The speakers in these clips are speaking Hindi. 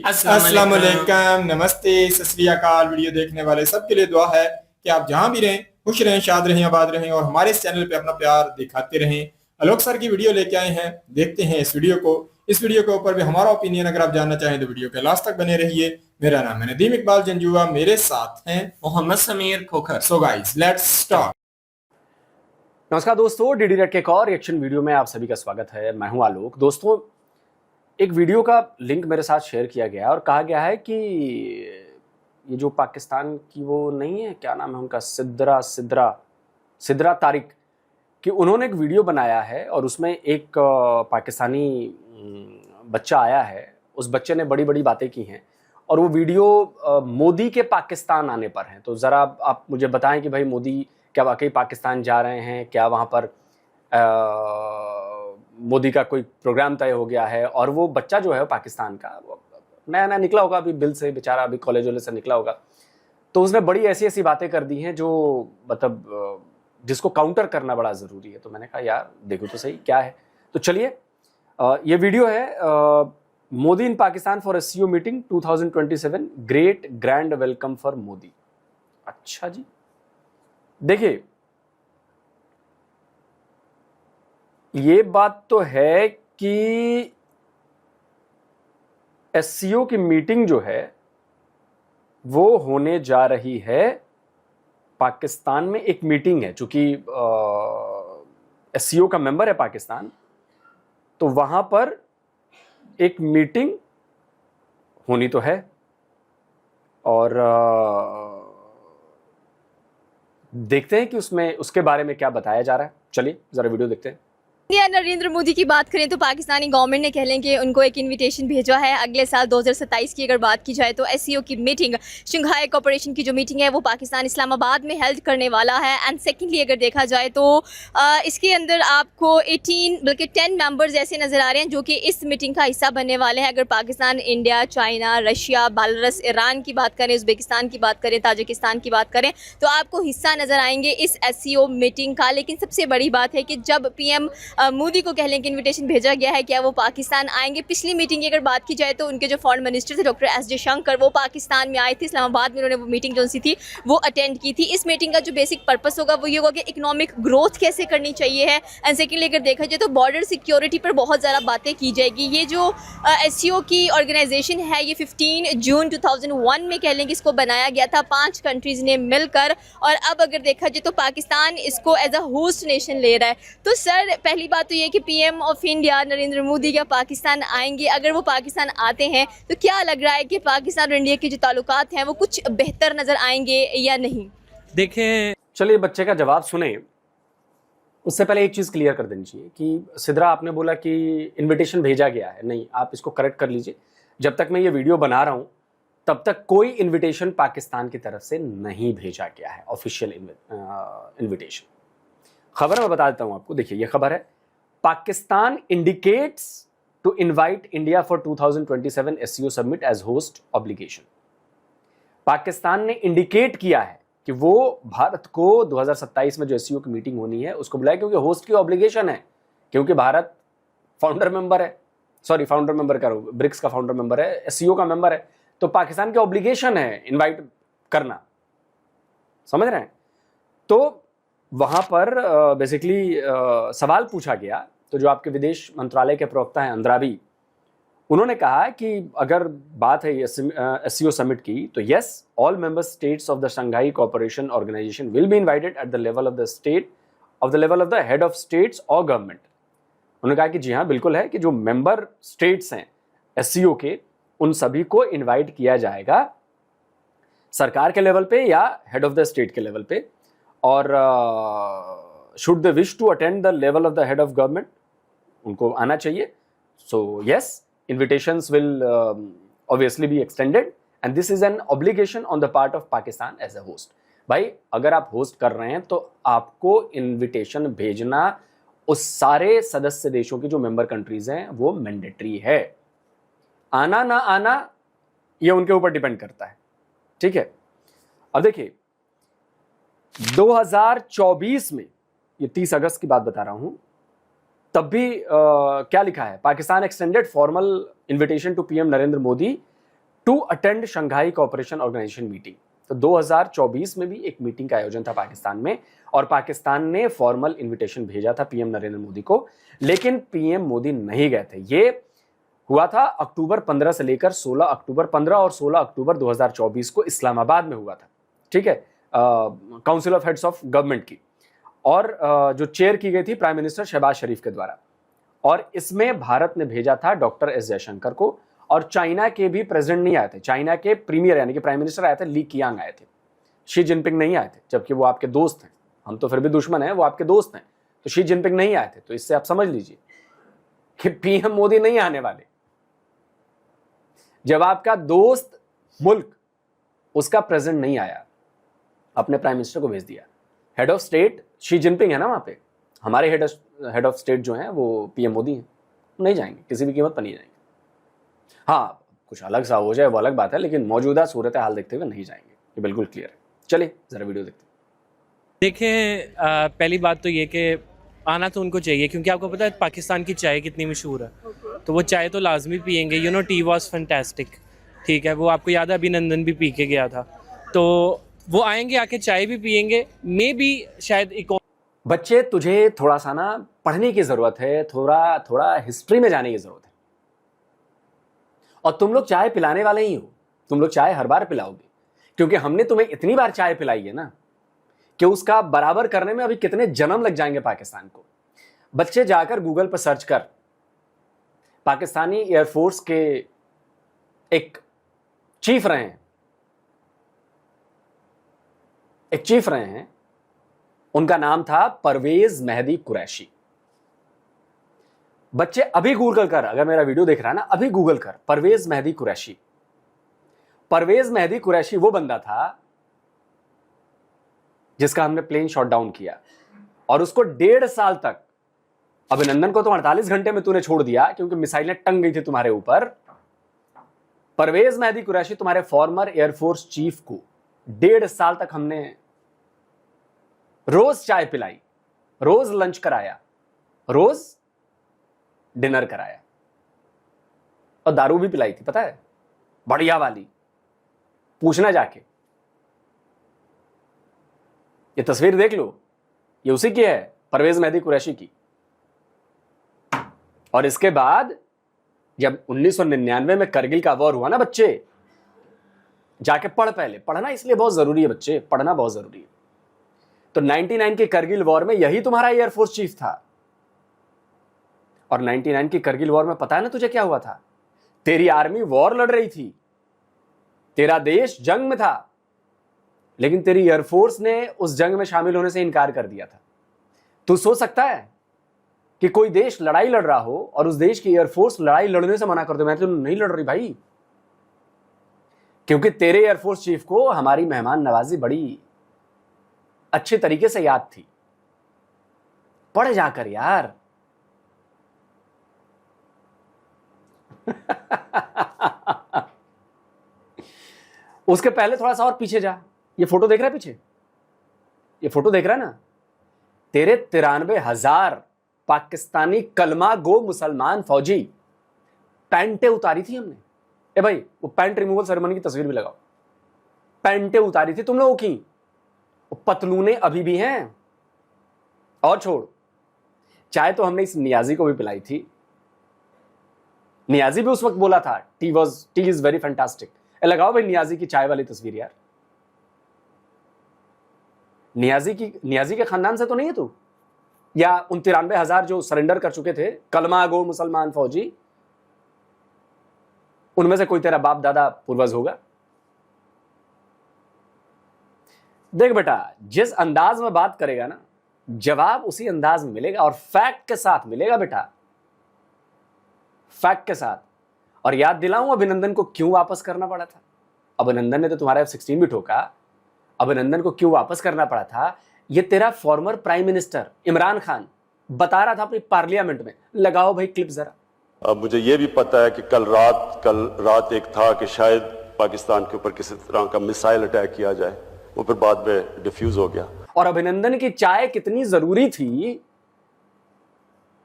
अस्सलाम वालेकुम, नमस्ते, सत श्री अकाल। वीडियो देखने वाले सबके लिए दुआ है कि आप जहां भी रहें खुश रहें, शाद रहें, आबाद रहें और हमारे इस चैनल पे अपना प्यार दिखाते रहें। आलोक सर की वीडियो लेके आए हैं, देखते हैं इस वीडियो को। इस वीडियो के ऊपर भी हमारा ओपिनियन अगर आप जानना चाहें तो वीडियो के लास्ट तक बने रहिए। मेरा नाम है नदीम इकबाल जंजुआ, मेरे साथ हैं Mohammad Sameer Khokhar. So guys let's start. नमस्कार दोस्तों, डीडी नेट के एक और रिएक्शन वीडियो में आप सभी का स्वागत है। मैं हूं आलोक। दोस्तों, एक वीडियो का लिंक मेरे साथ शेयर किया गया और कहा गया है कि ये जो पाकिस्तान की वो नहीं है, क्या नाम है उनका, सिद्रा तारिक, कि उन्होंने एक वीडियो बनाया है और उसमें एक पाकिस्तानी बच्चा आया है। उस बच्चे ने बड़ी बड़ी बातें की हैं और वो वीडियो मोदी के पाकिस्तान आने पर है। तो ज़रा आप मुझे बताएं कि भाई मोदी क्या वाकई पाकिस्तान जा रहे हैं, क्या वहाँ पर मोदी का कोई प्रोग्राम तय हो गया है। और वो बच्चा जो है पाकिस्तान का, नया नया निकला होगा, अभी बिल से बेचारा, अभी कॉलेज वॉलेज से निकला होगा। तो उसने बड़ी ऐसी ऐसी बातें कर दी हैं जो मतलब जिसको काउंटर करना बड़ा ज़रूरी है। तो मैंने कहा यार देखो तो सही क्या है। तो चलिए, ये वीडियो है Modi in Pakistan for SCO meeting 2027, great grand welcome for Modi. अच्छा जी, देखिए ये बात तो है कि एससीओ की मीटिंग जो है वो होने जा रही है पाकिस्तान में। एक मीटिंग है, चूंकि एससीओ का मेंबर है पाकिस्तान, तो वहां पर एक मीटिंग होनी तो है। और देखते हैं कि उसमें उसके बारे में क्या बताया जा रहा है। चलिए जरा वीडियो देखते हैं। इंडिया नरेंद्र मोदी की बात करें तो पाकिस्तानी गवर्नमेंट ने कह लें कि उनको एक इनविटेशन भेजा है अगले साल 2027 की। अगर बात की जाए तो एससीओ की मीटिंग, शंघाई कोऑपरेशन की जो मीटिंग है वो पाकिस्तान इस्लामाबाद में हेल्ड करने वाला है। एंड सेकेंडली अगर देखा जाए तो इसके अंदर आपको 18 बल्कि 10 मेंबर्स ऐसे नज़र आ रहे हैं जो कि इस मीटिंग का हिस्सा बनने वाले हैं। अगर Pakistan, India, China, Russia, Belarus, Iran की बात करें, उज़्बेकिस्तान की बात करें, ताजिकिस्तान की बात करें, तो आपको हिस्सा नज़र आएंगे इस एससीओ मीटिंग का। लेकिन सबसे बड़ी बात है कि जब पीएम मोदी को कह लें कि इनविटेशन भेजा गया है, क्या वो पाकिस्तान आएंगे। पिछली मीटिंग की अगर बात की जाए तो उनके जो फॉरेन मिनिस्टर थे डॉक्टर एस जयशंकर, वो पाकिस्तान में आए थे, इस्लामाबाद में उन्होंने वो मीटिंग जो सी थी वो अटेंड की थी। इस मीटिंग का जो बेसिक पर्पस होगा वो ये होगा कि इकोनॉमिक ग्रोथ कैसे करनी चाहिए है। एंड सेकेंडली अगर देखा जाए तो बॉर्डर सिक्योरिटी पर बहुत ज़्यादा बातें की जाएगी। ये जो एससीओ की ऑर्गेनाइजेशन है ये 15 जून 2001 में कह लें कि इसको बनाया गया था 5 कंट्रीज़ ने मिलकर। और अब अगर देखा जाए तो पाकिस्तान इसको एज अ होस्ट नेशन ले रहा है। तो सर पहली बात तो ये कि PM of India Narendra Modi क्या पाकिस्तान आएंगे? अगर वो पाकिस्तान आते हैं तो क्या लग रहा है कि पाकिस्तान और इंडिया के जो ताल्लुकात हैं वो कुछ बेहतर नज़र आएंगे या नहीं? देखें, चलिए बच्चे का जवाब सुने। उससे पहले एक चीज़ क्लियर कर देनी चाहिए कि सिद्रा, आपने बोला कि इनविटेशन भेजा गया है। नहीं, आप इसको करेक्ट कर लीजिए। जब तक मैं ये वीडियो बना रहा हूँ तब तक कोई इनविटेशन पाकिस्तान की तरफ से नहीं भेजा गया है, ऑफिशियल इनविटेशन। खबर मैं बता देता हूँ आपको। देखिए ये खबर है, Pakistan indicates to invite India for 2027 SCO summit as host obligation. Pakistan ने इंडिकेट किया है कि वो भारत को 2027 में जो एससीओ की मीटिंग होनी है उसको बुलाए, क्योंकि होस्ट की ऑब्लिगेशन है, क्योंकि भारत फाउंडर मेंबर है। सॉरी, फाउंडर मेंबर करो, ब्रिक्स का फाउंडर मेंबर है, एससीओ का मेंबर है। तो पाकिस्तान की ऑब्लिगेशन है इनवाइट करना, समझ रहे हैं। तो वहां पर बेसिकली सवाल पूछा गया, तो जो आपके विदेश मंत्रालय के प्रवक्ता हैं अंद्राबी, उन्होंने कहा कि अगर बात है एससीओ समिट की तो yes, all member states of the Shanghai cooperation organisation will be invited at the level of the state, of the level of the head of states और गवर्नमेंट। उन्होंने कहा कि जी हाँ बिल्कुल है कि जो मेंबर स्टेट्स हैं एससीओ के, उन सभी को इन्वाइट किया जाएगा सरकार के लेवल पे या हेड ऑफ द स्टेट के लेवल पे। और should they wish to attend the level of the head of government, उनको आना चाहिए। So yes, invitations will obviously be extended and this is an obligation on the part of Pakistan as a host। भाई अगर आप होस्ट कर रहे हैं तो आपको इनविटेशन भेजना उस सारे सदस्य देशों की जो मेंबर कंट्रीज हैं वो मैंडेटरी है। आना ना आना ये उनके ऊपर डिपेंड करता है, ठीक है। अब देखिए 2024 में, ये 30 अगस्त की बात बता रहा हूं, तब भी क्या लिखा है, Pakistan extended formal invitation to PM Narendra Modi to attend Shanghai cooperation organisation meeting. तो 2024 में भी एक मीटिंग का आयोजन था पाकिस्तान में, और पाकिस्तान ने फॉर्मल इनविटेशन भेजा था पीएम नरेंद्र मोदी को, लेकिन पीएम मोदी नहीं गए थे। ये हुआ था अक्टूबर 15 से लेकर 16 अक्टूबर 15 और 16 अक्टूबर 2024 को इस्लामाबाद में हुआ था, ठीक है, council of heads of government की, और जो चेयर की गई थी प्राइम मिनिस्टर शहबाज शरीफ के द्वारा। और इसमें भारत ने भेजा था डॉक्टर एस जयशंकर को, और चाइना के भी प्रेसिडेंट नहीं आए थे, चाइना के प्रीमियर यानी कि प्राइम मिनिस्टर आए थे, ली कियांग आए थे, शी जिनपिंग नहीं आए थे, जबकि वो आपके दोस्त हैं, हम तो फिर भी दुश्मन हैं, वो आपके दोस्त हैं, तो शी जिनपिंग नहीं आए थे। तो इससे आप समझ लीजिए कि पीएम मोदी नहीं आने वाले। जब आपका दोस्त मुल्क, उसका प्रेसिडेंट नहीं आया, अपने प्राइम मिनिस्टर को भेज दिया। Head of state Xi Jinping है ना वहां पे, हमारे हेड ऑफ स्टेट जो हैं वो पीएम मोदी हैं, नहीं जाएंगे, किसी भी कीमत पर नहीं जाएंगे। हाँ, कुछ अलग सा हो जाए वो अलग बात है, लेकिन मौजूदा सूरत हाल देखते हुए नहीं जाएंगे, ये बिल्कुल क्लियर है। चलिए जरा वीडियो देखते हैं। देखें, पहली बात तो ये कि आना तो उनको चाहिए, क्योंकि आपको पता है पाकिस्तान की चाय कितनी मशहूर है, तो वो चाय तो लाजमी पियेंगे। You know, T was fantastic, ठीक है, वो आपको याद है अभिनंदन भी पी के गया था, तो वो आएंगे, आके चाय भी पियेंगे, मे बी शायद बच्चे, तुझे थोड़ा सा ना पढ़ने की जरूरत है, थोड़ा हिस्ट्री में जाने की जरूरत है। और तुम लोग चाय पिलाने वाले ही हो, तुम लोग चाय हर बार पिलाओगे, क्योंकि हमने तुम्हें इतनी बार चाय पिलाई है ना कि उसका बराबर करने में अभी कितने जन्म लग जाएंगे पाकिस्तान को। बच्चे जाकर गूगल पर सर्च कर, पाकिस्तानी एयरफोर्स के एक चीफ रहे हैं, उनका नाम था परवेज मेहदी कुरैशी। बच्चे अभी गूगल कर, अगर मेरा वीडियो देख रहा है ना, अभी गूगल कर परवेज मेहदी कुरैशी। परवेज मेहदी कुरैशी वो बंदा था जिसका हमने प्लेन शॉट डाउन किया, और उसको 1.5 साल तक, अभिनंदन को तो 48 घंटे में तूने छोड़ दिया क्योंकि मिसाइलें टंग गई थी तुम्हारे ऊपर। परवेज मेहदी कुरैशी तुम्हारे फॉर्मर एयरफोर्स चीफ को 1.5 साल तक हमने रोज चाय पिलाई, रोज लंच कराया, रोज डिनर कराया, और दारू भी पिलाई थी, पता है, बढ़िया वाली, पूछना जाके। ये तस्वीर देख लो, ये उसी की है, परवेज मेहदी कुरैशी की। और इसके बाद जब 1999 में करगिल का वॉर हुआ ना, बच्चे जाके पढ़, पहले पढ़ना इसलिए बहुत जरूरी है बच्चे, पढ़ना बहुत जरूरी है। तो 99 के करगिल वॉर में यही तुम्हारा एयरफोर्स चीफ था। और 99 की करगिल वॉर में पता है ना तुझे क्या हुआ था? तेरी आर्मी वॉर लड़ रही थी, तेरा देश जंग में था, लेकिन तेरी एयरफोर्स ने उस जंग में शामिल होने से इनकार कर दिया था। तू सोच सकता है कि कोई देश लड़ाई लड़ रहा हो और उस देश की एयरफोर्स लड़ाई लड़ने से मना कर दे, मैं तो नहीं लड़ रही भाई, क्योंकि तेरे एयरफोर्स चीफ को हमारी मेहमान नवाजी बड़ी अच्छे तरीके से याद थी। पढ़ जाकर यार। उसके पहले थोड़ा सा और पीछे जा, ये फोटो देख रहा है पीछे, ये फोटो देख रहा है ना, तेरे 93,000 पाकिस्तानी कलमा गो मुसलमान फौजी पैंटे उतारी थी हमने। ए भाई, वो पैंट रिमूवल सेरेमनी की तस्वीर भी लगाओ, पैंटे उतारी थी तुम लोगों की, पतलूने अभी भी हैं। और छोड़, चाय तो हमने इस नियाजी को भी पिलाई थी, नियाजी भी उस वक्त बोला था टी इज वेरी फैंटास्टिक। लगाओ भाई नियाजी की चाय वाली तस्वीर यार। नियाजी के खानदान से तो नहीं है तू? या उन 93,000 जो सरेंडर कर चुके थे कलमा गो मुसलमान फौजी, उनमें से कोई तेरा बाप दादा पूर्वज होगा? देख बेटा, जिस अंदाज में बात करेगा ना, जवाब उसी अंदाज में मिलेगा, और फैक्ट के साथ मिलेगा बेटा, फैक्ट के साथ। और याद दिलाऊं अभिनंदन को क्यों वापस करना पड़ा था? अभिनंदन ने तो तुम्हारा F-16 भी ठोका, अभिनंदन को क्यों वापस करना पड़ा था? ये तेरा former prime minister Imran Khan बता रहा था अपनी पार्लियामेंट में। लगाओ भाई क्लिप जरा। अब मुझे ये भी पता है कि कल रात एक था कि शायद पाकिस्तान के ऊपर किसी तरह का मिसाइल अटैक किया जाए, वो फिर बाद में डिफ्यूज हो गया। और अभिनंदन की चाय कितनी जरूरी थी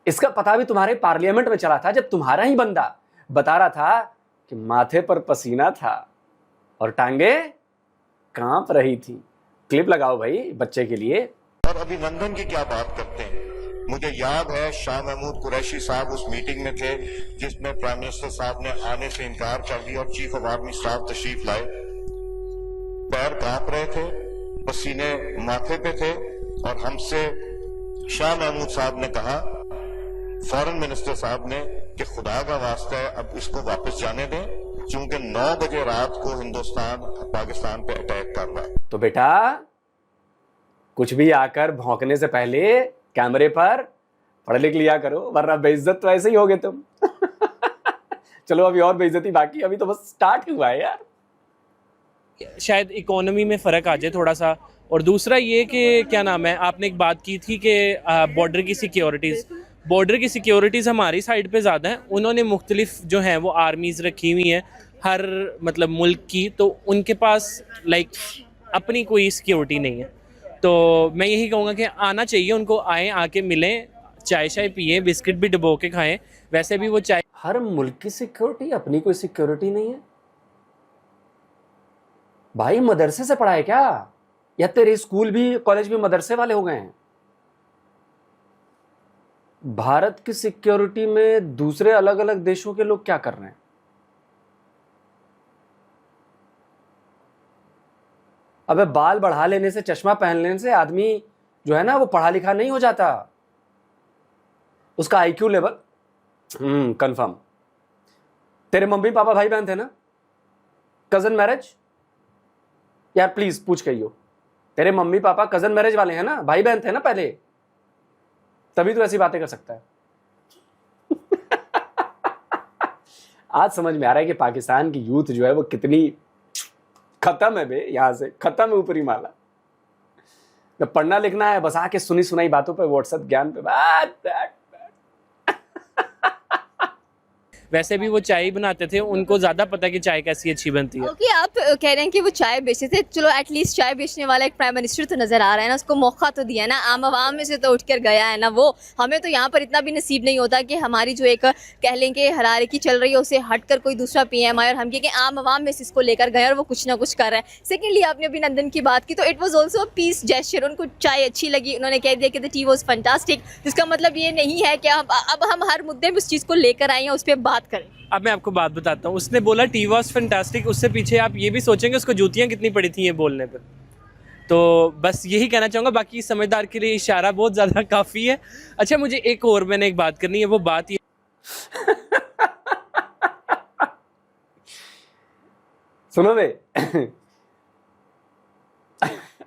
इसका पता भी तुम्हारे पार्लियामेंट में चला था, जब तुम्हारा ही बंदा बता रहा था कि माथे पर पसीना था और टांगे कांप रही थी। क्लिप लगाओ भाई बच्चे के लिए। और अभिनंदन की क्या बात करते हैं। मुझे याद है शाह महमूद कुरैशी साहब उस मीटिंग में थे जिसमें प्राइम मिनिस्टर साहब ने आने से इनकार कर दिया और चीफ ऑफ आर्मी स्टाफ तशरीफ लाए। पैर कांप रहे थे, पसीने माथे पे थे और हमसे शाह महमूद साहब ने कहा, फॉरेन मिनिस्टर साहब ने, कि खुदा का वास्ता है अब इसको वापस जाने दें क्योंकि 9 बजे रात को हिंदुस्तान पाकिस्तान पे अटैक कर रहा है। तो बेटा कुछ भी आकर भौंकने से पहले कैमरे पर पढ़ लिख लिया करो, वरना बेइज्जत तो ऐसे ही होगे तुम। चलो अभी और बेइज्जती बाकी, अभी तो बस स्टार्ट हुआ है यार। शायद इकोनॉमी में फ़र्क आ जाए थोड़ा सा। और दूसरा ये कि क्या नाम है, आपने एक बात की थी कि बॉर्डर की सिक्योरिटीज़ हमारी साइड पे ज़्यादा हैं। उन्होंने मुख्तलिफ जो हैं वो आर्मीज़ रखी हुई हैं हर मतलब मुल्क की, तो उनके पास लाइक अपनी कोई सिक्योरिटी नहीं है। तो मैं यही कहूँगा कि आना चाहिए उनको, आएँ, आके मिलें, चाय शाय पिए, बिस्किट भी डुबो के खाएं। वैसे भी वो चाय हर मुल्क की सिक्योरिटी, अपनी कोई सिक्योरिटी नहीं है। भाई मदरसे से पढ़ा है क्या, या तेरे स्कूल भी कॉलेज भी मदरसे वाले हो गए हैं? भारत की सिक्योरिटी में दूसरे अलग अलग देशों के लोग क्या कर रहे हैं? अबे बाल बढ़ा लेने से, चश्मा पहन लेने से आदमी जो है ना वो पढ़ा लिखा नहीं हो जाता। उसका आईक्यू लेवल कंफर्म। तेरे मम्मी पापा भाई बहन थे ना, कजन मैरिज? यार प्लीज पूछ के हो, तेरे मम्मी पापा कजन मैरिज वाले हैं ना, भाई बहन थे ना पहले, तभी तो ऐसी बातें कर सकता है। आज समझ में आ रहा है कि पाकिस्तान की यूथ जो है वो कितनी खत्म है बे, यहां से खत्म है ऊपरी माला। जब पढ़ना लिखना है बस आके सुनी सुनाई बातों पे, व्हाट्सएप ज्ञान पे बात। वैसे भी वो चाय बनाते थे, उनको ज़्यादा पता है कि चाय कैसी अच्छी बनती है। ओके, आप कह रहे हैं कि वो चाय बेचते थे, चलो एटलीस्ट चाय बेचने वाला एक प्राइम मिनिस्टर तो नज़र आ रहा है ना, उसको मौका तो दिया ना, आम आवाम में से तो उठकर गया है ना वो। हमें तो यहाँ पर इतना भी नसीब नहीं होता कि हमारी जो एक कह लें कि हरारकी चल रही है उसे हटकर कोई दूसरा पीएम आए और हम कि आम आवाम में से इसको लेकर गए और वो कुछ ना कुछ कर रहा है। सेकेंडली आपने अभिनंदन की बात की, तो it was also peace gesture. उनको चाय अच्छी लगी, उन्होंने कह दिया कि द टी वॉज फंटास्टिक। जिसका मतलब ये नहीं है कि अब हम हर मुद्दे में उस चीज़ को लेकर आए हैं, उस पर बात करें। अब मैं आपको बात बताता हूँ, उसने बोला टी वॉज फैंटास्टिक, उससे पीछे आप ये भी सोचेंगे उसको जूतियाँ कितनी पड़ी थी ये बोलने पर। तो बस यही कहना चाहूँगा, बाकी समझदार के लिए इशारा बहुत ज़्यादा काफ़ी है। अच्छा, मुझे एक और मैंने एक बात करनी है, वो बात ये सुनो बे,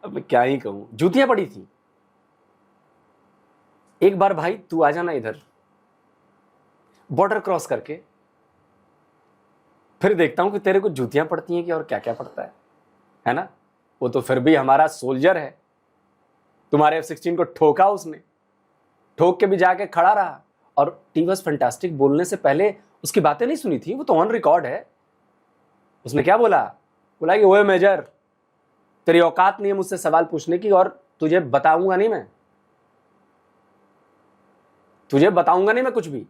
अब मैं क्या ही कहूँ, जूतियां पड़ी थी। एक बार भाई तू आ जाना इधर बॉर्डर क्रॉस करके, फिर देखता हूं कि तेरे को जूतियां पड़ती हैं कि और क्या क्या पड़ता है ना। वो तो फिर भी हमारा सोल्जर है, तुम्हारे F-16 को ठोका उसने, ठोक के भी जाके खड़ा रहा। और टी वॉज फैंटास्टिक बोलने से पहले उसकी बातें नहीं सुनी थी, वो तो ऑन रिकॉर्ड है। उसने क्या बोला कि ओए मेजर, तेरी औकात नहीं है मुझसे सवाल पूछने की, और तुझे बताऊंगा नहीं मैं, कुछ भी।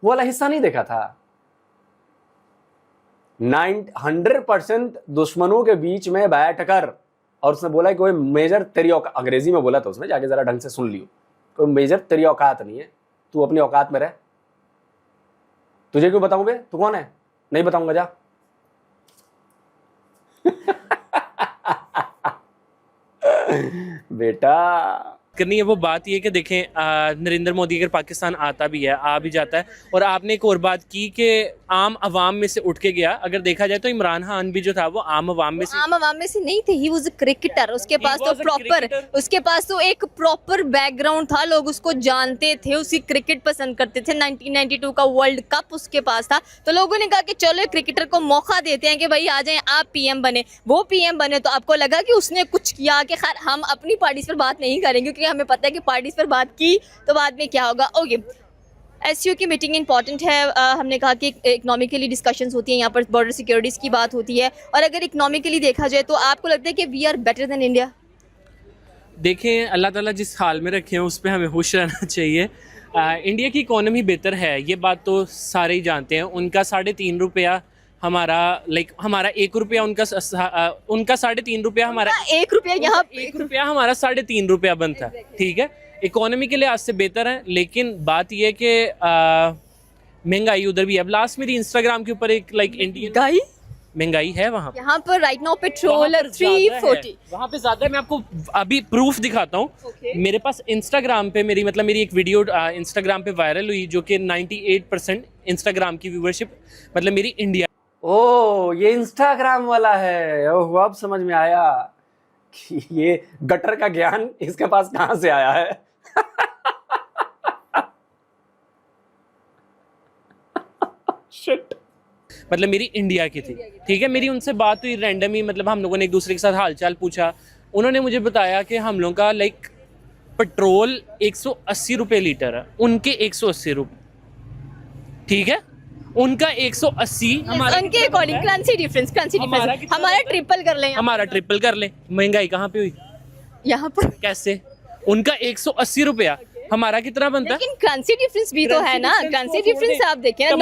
वो वाला हिस्सा नहीं देखा था। 100% दुश्मनों के बीच में बैठकर, और उसने बोला कि ओए मेजर तेरी औकात, अंग्रेजी में बोला था उसने, जाके जरा ढंग से सुन लियो, कोई मेजर तेरी औकात नहीं है, तू अपनी औकात में रह। तुझे क्यों बताऊं बे, तू कौन है? नहीं बताऊंगा, जा। बेटा करनी है वो बात ये कि देखें, नरेंद्र मोदी अगर पाकिस्तान आता भी है, आ भी जाता है, और आपने एक और बात की कि आम आवाम में से उठ के गया। अगर देखा जाए तो इमरान खान भी जो था वो आम आवाम में से नहीं थे। ही वाज अ क्रिकेटर, उसके पास तो एक प्रॉपर बैकग्राउंड था, लोग उसको जानते थे, उसकी क्रिकेट पसंद करते थे। 1992 का वर्ल्ड कप उसके पास था, तो लोगों ने कहा कि चलो क्रिकेटर को मौका देते हैं कि भाई आ जाएं, आप पीएम बने। वो पीएम बने तो आपको लगा कि उसने कुछ किया कि खैर हम अपनी पार्टी पर बात नहीं करेंगे, क्योंकि हमें पता है कि पार्टीज पर बात की तो बाद में क्या होगा। ओके, एससीओ की मीटिंग इंपॉर्टेंट है। हमने कहा कि इकोनॉमिकली डिस्कशंस होती हैं, यहाँ पर बॉर्डर सिक्योरिटीज़ की बात होती है, और अगर इकोनॉमिकली देखा जाए तो आपको लगता है कि we are better than India? देखें, अल्लाह ताला जिस हाल में रखे हैं उस पर हमें खुश रहना चाहिए। इंडिया की इकोनॉमी बेहतर है, ये बात तो सारे ही जानते हैं। उनका 3.5 रुपया हमारा लाइक हमारा 1 रुपया उनका 3.5 रुपया हमारा 1 रुपया यहाँ 1 रुपया हमारा 3.5 रुपया बनता है, ठीक है। इकोनॉमी के लिए आज से बेहतर है, लेकिन बात यह है कि महंगाई उधर भी है। अब लास्ट मेरी इंस्टाग्राम के ऊपर एक लाइक इंडियन महंगाई है वहाँ यहाँ पर राइट नाउ पेट्रोल 340। वहाँ पे ज्यादा है। मैं आपको अभी प्रूफ दिखाता हूँ। मेरे पास इंस्टाग्राम पे मेरी एक वीडियो इंस्टाग्राम पे वायरल हुई जो कि 98% इंस्टाग्राम की व्यूवरशिप मतलब मेरी इंडिया। ओ ये इंस्टाग्राम वाला है। ओह अब समझ में आया कि ये गटर का ज्ञान इसके पास कहां से आया है। शिट। मतलब मेरी इंडिया की थी, ठीक है। मेरी उनसे बात हुई रैंडम ही, मतलब हम लोगों ने एक दूसरे के साथ हालचाल पूछा। उन्होंने मुझे बताया कि हम लोगों का लाइक पेट्रोल 180 रुपये लीटर है, उनके 180 रुपये, ठीक है। उनका 180 उनके अकॉर्डिंग करेंसी डिफरेंस हमारा ट्रिपल कर लें, हमारा ट्रिपल कर ले। महंगाई कहाँ पे हुई यहाँ पर कैसे? उनका 180 रुपया, हमारा कितना बनता है? लेकिन करेंसी डिफरेंस भी तो है ना। करेंसी डिफरेंस आप देखें ना।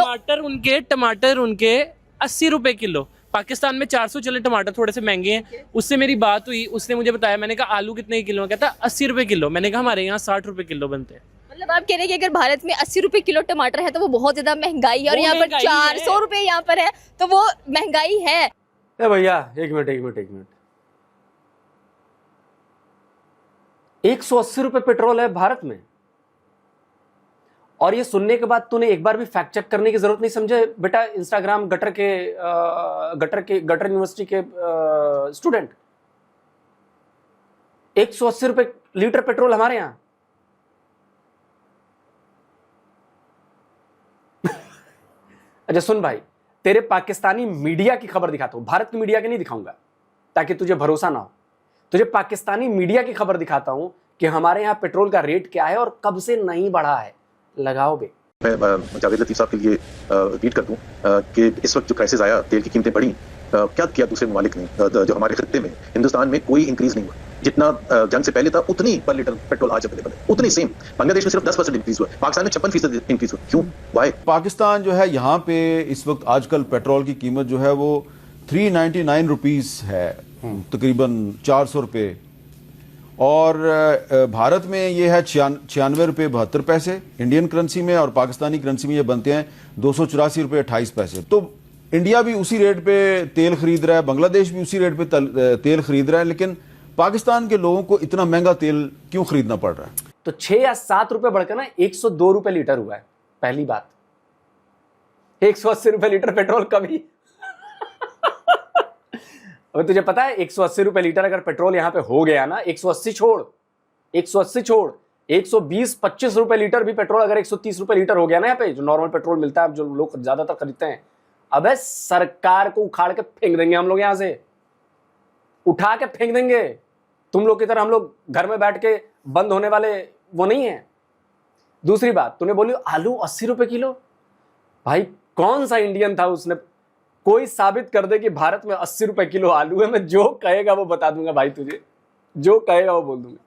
टमाटर उनके 80 रुपए किलो। पाकिस्तान में 400 चले, टमाटर थोड़े से महंगे हैं। उससे मेरी बात हुई, उसने मुझे बताया। मैंने कहा आलू कितने किलो? कहता 80 रुपए किलो। मैंने कहा हमारे यहाँ 60 रुपए किलो बनते हैं। मतलब आप कह रहे हैं कि अगर भारत में 80 रुपए किलो टमाटर है तो वो बहुत ज्यादा महंगाई है, और यहाँ पर 400 रुपए यहाँ पर है तो वो महंगाई है। भैया एक मिनट 180 रुपए पेट्रोल है भारत में, और ये सुनने के बाद तूने एक बार भी फैक्ट चेक करने की जरूरत नहीं समझे? बेटा इंस्टाग्राम गटर यूनिवर्सिटी के स्टूडेंट, 180 रुपए लीटर पेट्रोल हमारे यहां। अच्छा सुन भाई, तेरे पाकिस्तानी मीडिया की खबर दिखाता हूं, भारत की मीडिया की नहीं दिखाऊंगा ताकि तुझे भरोसा ना हो। तुझे पाकिस्तानी मीडिया की खबर दिखाता हूं कि हमारे यहां पेट्रोल का रेट क्या है और कब से नहीं बढ़ा है। लगाओ बे। मैं जावेद लतीफ साहब के लिए रिपीट कर दूं कि इस वक्त जो क्राइसिस आया, तेल की कीमतें बढ़ी, क्या किया दूसरे ममालिक ने? जो हमारे खत्ते में, हिंदुस्तान में कोई इंक्रीज नहीं हुआ। जितना जंग से पहले था उतनी पर लीटर पेट्रोल आज अवेलेबल है, उतनी सेम। बांग्लादेश में सिर्फ 10% इंक्रीज हुआ, पाकिस्तान में 56% इंक्रीज हुआ। क्यों? वाई? पाकिस्तान जो है यहाँ पे इस वक्त आजकल पेट्रोल की कीमत जो है वो 399 रुपीस है, तकरीबन 400 रुपये, और भारत में ये है 96 रुपये 72 पैसे इंडियन करेंसी में, और पाकिस्तानी करेंसी में ये बनते हैं 284 रुपये 28 पैसे। तो इंडिया भी उसी रेट पे तेल खरीद रहा है, बांग्लादेश भी उसी रेट पे तेल खरीद रहा है, लेकिन पाकिस्तान के लोगों को इतना महंगा तेल क्यों खरीदना पड़ रहा है? तो 6 या 7 रुपए बढ़कर ना 102 रुपए लीटर हुआ है। पहली बात, 180 रुपए लीटर पेट्रोल कभी अब तुझे पता है 180 रुपए लीटर अगर पेट्रोल यहां पे हो गया ना, 180 छोड़ 120-25 रुपए लीटर भी पेट्रोल अगर 130 रुपए लीटर हो गया ना यहाँ पे, जो नॉर्मल पेट्रोल मिलता है, जो लोग ज्यादातर खरीदते हैं, अबे सरकार को उखाड़ के फेंक देंगे हम लोग, यहां से उठा के फेंक देंगे। तुम लोग की तरह हम लोग घर में बैठ के बंद होने वाले वो नहीं है। दूसरी बात, तूने बोली आलू 80 रुपए किलो। भाई कौन सा इंडियन था, उसने कोई साबित कर दे कि भारत में 80 रुपए किलो आलू है, मैं जो कहेगा वो बता दूंगा भाई, तुझे जो कहेगा वो बोल दूंगा।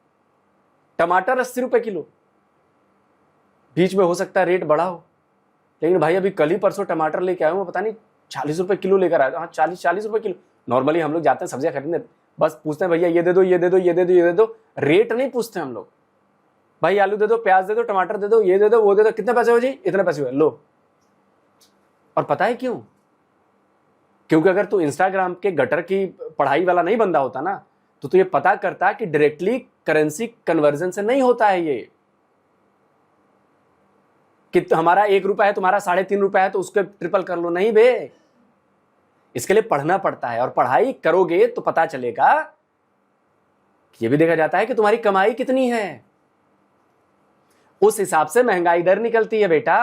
टमाटर 80 रुपए किलो, बीच में हो सकता है रेट बढ़ा हो, लेकिन भाई अभी कल ही परसों टमाटर लेके आया हूं, पता नहीं 40 रुपए किलो लेकर आया। हाँ 40 रुपए किलो। नॉर्मली हम लोग जाते हैं सब्जियां खरीदने, बस पूछते हैं भैया ये दे दो, ये दे दो, ये दे दो, ये दे दो, रेट नहीं पूछते हम लोग। भाई आलू दे दो, प्याज दे दो, टमाटर दे दो, ये दे दो, वो दे दो, कितने पैसे हो जी? इतने पैसे हुए, लो। और पता है क्यों? क्योंकि अगर तू इंस्टाग्राम के गटर की पढ़ाई वाला नहीं बंदा होता ना, तो तू ये पता करता कि डायरेक्टली करेंसी कन्वर्जन से नहीं होता है ये, कि हमारा 1 रुपया है, तुम्हारा 3.5 रुपया है, तो उसके ट्रिपल कर लो। नहीं बे, इसके लिए पढ़ना पड़ता है, और पढ़ाई करोगे तो पता चलेगा, ये भी देखा जाता है कि तुम्हारी कमाई कितनी है, उस हिसाब से महंगाई दर निकलती है बेटा।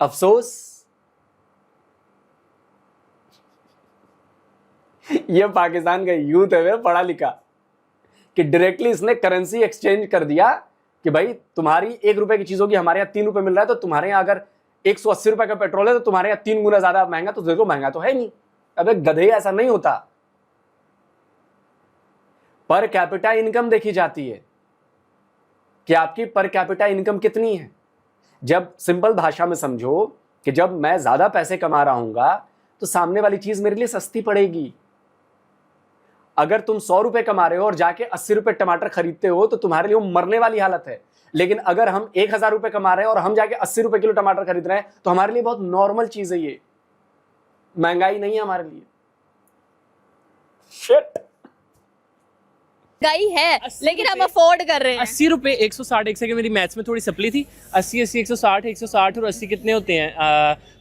अफसोस ये पाकिस्तान का यूथ है पढ़ा लिखा, कि डायरेक्टली इसने करेंसी एक्सचेंज कर दिया कि भाई तुम्हारी 1 रुपए की चीज होगी, हमारे यहाँ 3 रुपए मिल रहा है, तो तुम्हारे यहाँ अगर 180 रुपए का पेट्रोल है तो तुम्हारे यहाँ 3 गुना ज्यादा महंगा, तो देखो महंगा तो है नहीं। अबे गधे, ऐसा नहीं होता। पर कैपिटा इनकम देखी जाती है कि आपकी पर कैपिटा इनकम कितनी है। जब सिंपल भाषा में समझो कि जब मैं ज्यादा पैसे कमा रहा हूंगा तो सामने वाली चीज मेरे लिए सस्ती पड़ेगी। अगर तुम 100 रुपए कमा रहे हो और जाके 80 रुपए टमाटर खरीदते हो तो तुम्हारे लिए वो मरने वाली हालत है। लेकिन अगर हम 1000 रुपए कमा रहे हैं और हम जाके 80 रुपए किलो टमाटर खरीद रहे हैं तो हमारे लिए बहुत नॉर्मल चीज है, ये महंगाई नहीं है हमारे लिए। शिट, महंगाई है लेकिन हम अफोर्ड कर रहे हैं। 80 रुपए 160, एक सेकंड मेरी मैथ्स में थोड़ी सपली थी। 80 80 160 और 80 कितने होते हैं?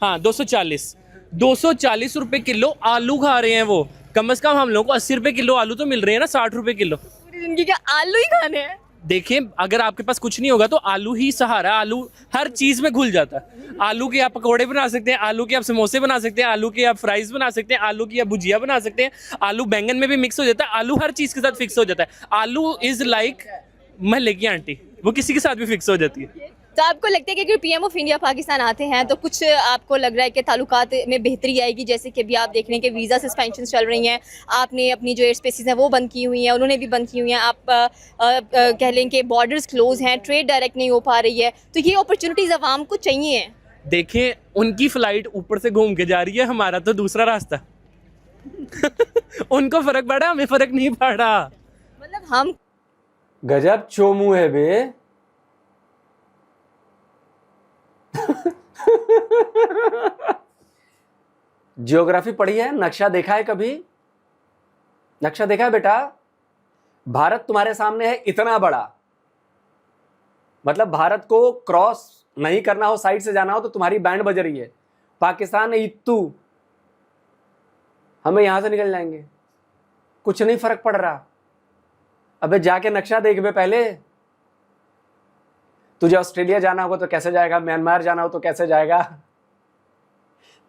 हाँ 240 रुपए किलो आलू खा रहे हैं वो। कम से कम हम लोगों को 80 रुपए किलो आलू तो मिल रहे हैं ना, 60 रुपए किलो। पूरी जिंदगी के आलू ही खाने हैं। देखिए अगर आपके पास कुछ नहीं होगा तो आलू ही सहारा। आलू हर चीज में घुल जाता है। आलू के आप पकौड़े बना सकते हैं, आलू के आप समोसे बना सकते हैं, आलू के आप फ्राइज बना सकते हैं, आलू की आप भुजिया बना सकते हैं, आलू बैंगन में भी मिक्स हो जाता है, आलू हर चीज के साथ फिक्स हो जाता है। आलू इज लाइक महल्ले की आंटी, वो किसी के साथ भी फिक्स हो जाती है। तो आपको लगता है कि अगर पीएम ऑफ इंडिया पाकिस्तान आते हैं तो कुछ आपको लग रहा है कि ताल्लुकात में बेहतरी आएगी? जैसे कि अभी आप देख रहे हैं कि वीज़ा सस्पेंशन चल रही हैं, आपने अपनी जो एयर स्पेसिस हैं वो बंद की हुई हैं, उन्होंने भी बंद की हुई हैं, आप कह लें कि बॉर्डर्स क्लोज हैं, ट्रेड डायरेक्ट नहीं हो पा रही है, तो ये अपॉर्चुनिटीज़ आवाम को चाहिए हैं। देखें उनकी फ्लाइट ऊपर से घूम के जा रही है, हमारा तो दूसरा रास्ता। उनको फर्क पड़ा, हमें फर्क नहीं पड़ा। मतलब हम गजब चोमू है बे। जियोग्राफी पढ़ी है? नक्शा देखा है कभी? नक्शा देखा है बेटा? भारत तुम्हारे सामने है इतना बड़ा, मतलब भारत को क्रॉस नहीं करना हो, साइड से जाना हो तो तुम्हारी बैंड बज रही है। पाकिस्तान है इत्तू, हमें यहां से निकल जाएंगे, कुछ नहीं फर्क पड़ रहा। अबे जाके नक्शा देख बे पहले। तुझे ऑस्ट्रेलिया जाना होगा तो कैसे जाएगा, म्यांमार जाना हो तो कैसे जाएगा,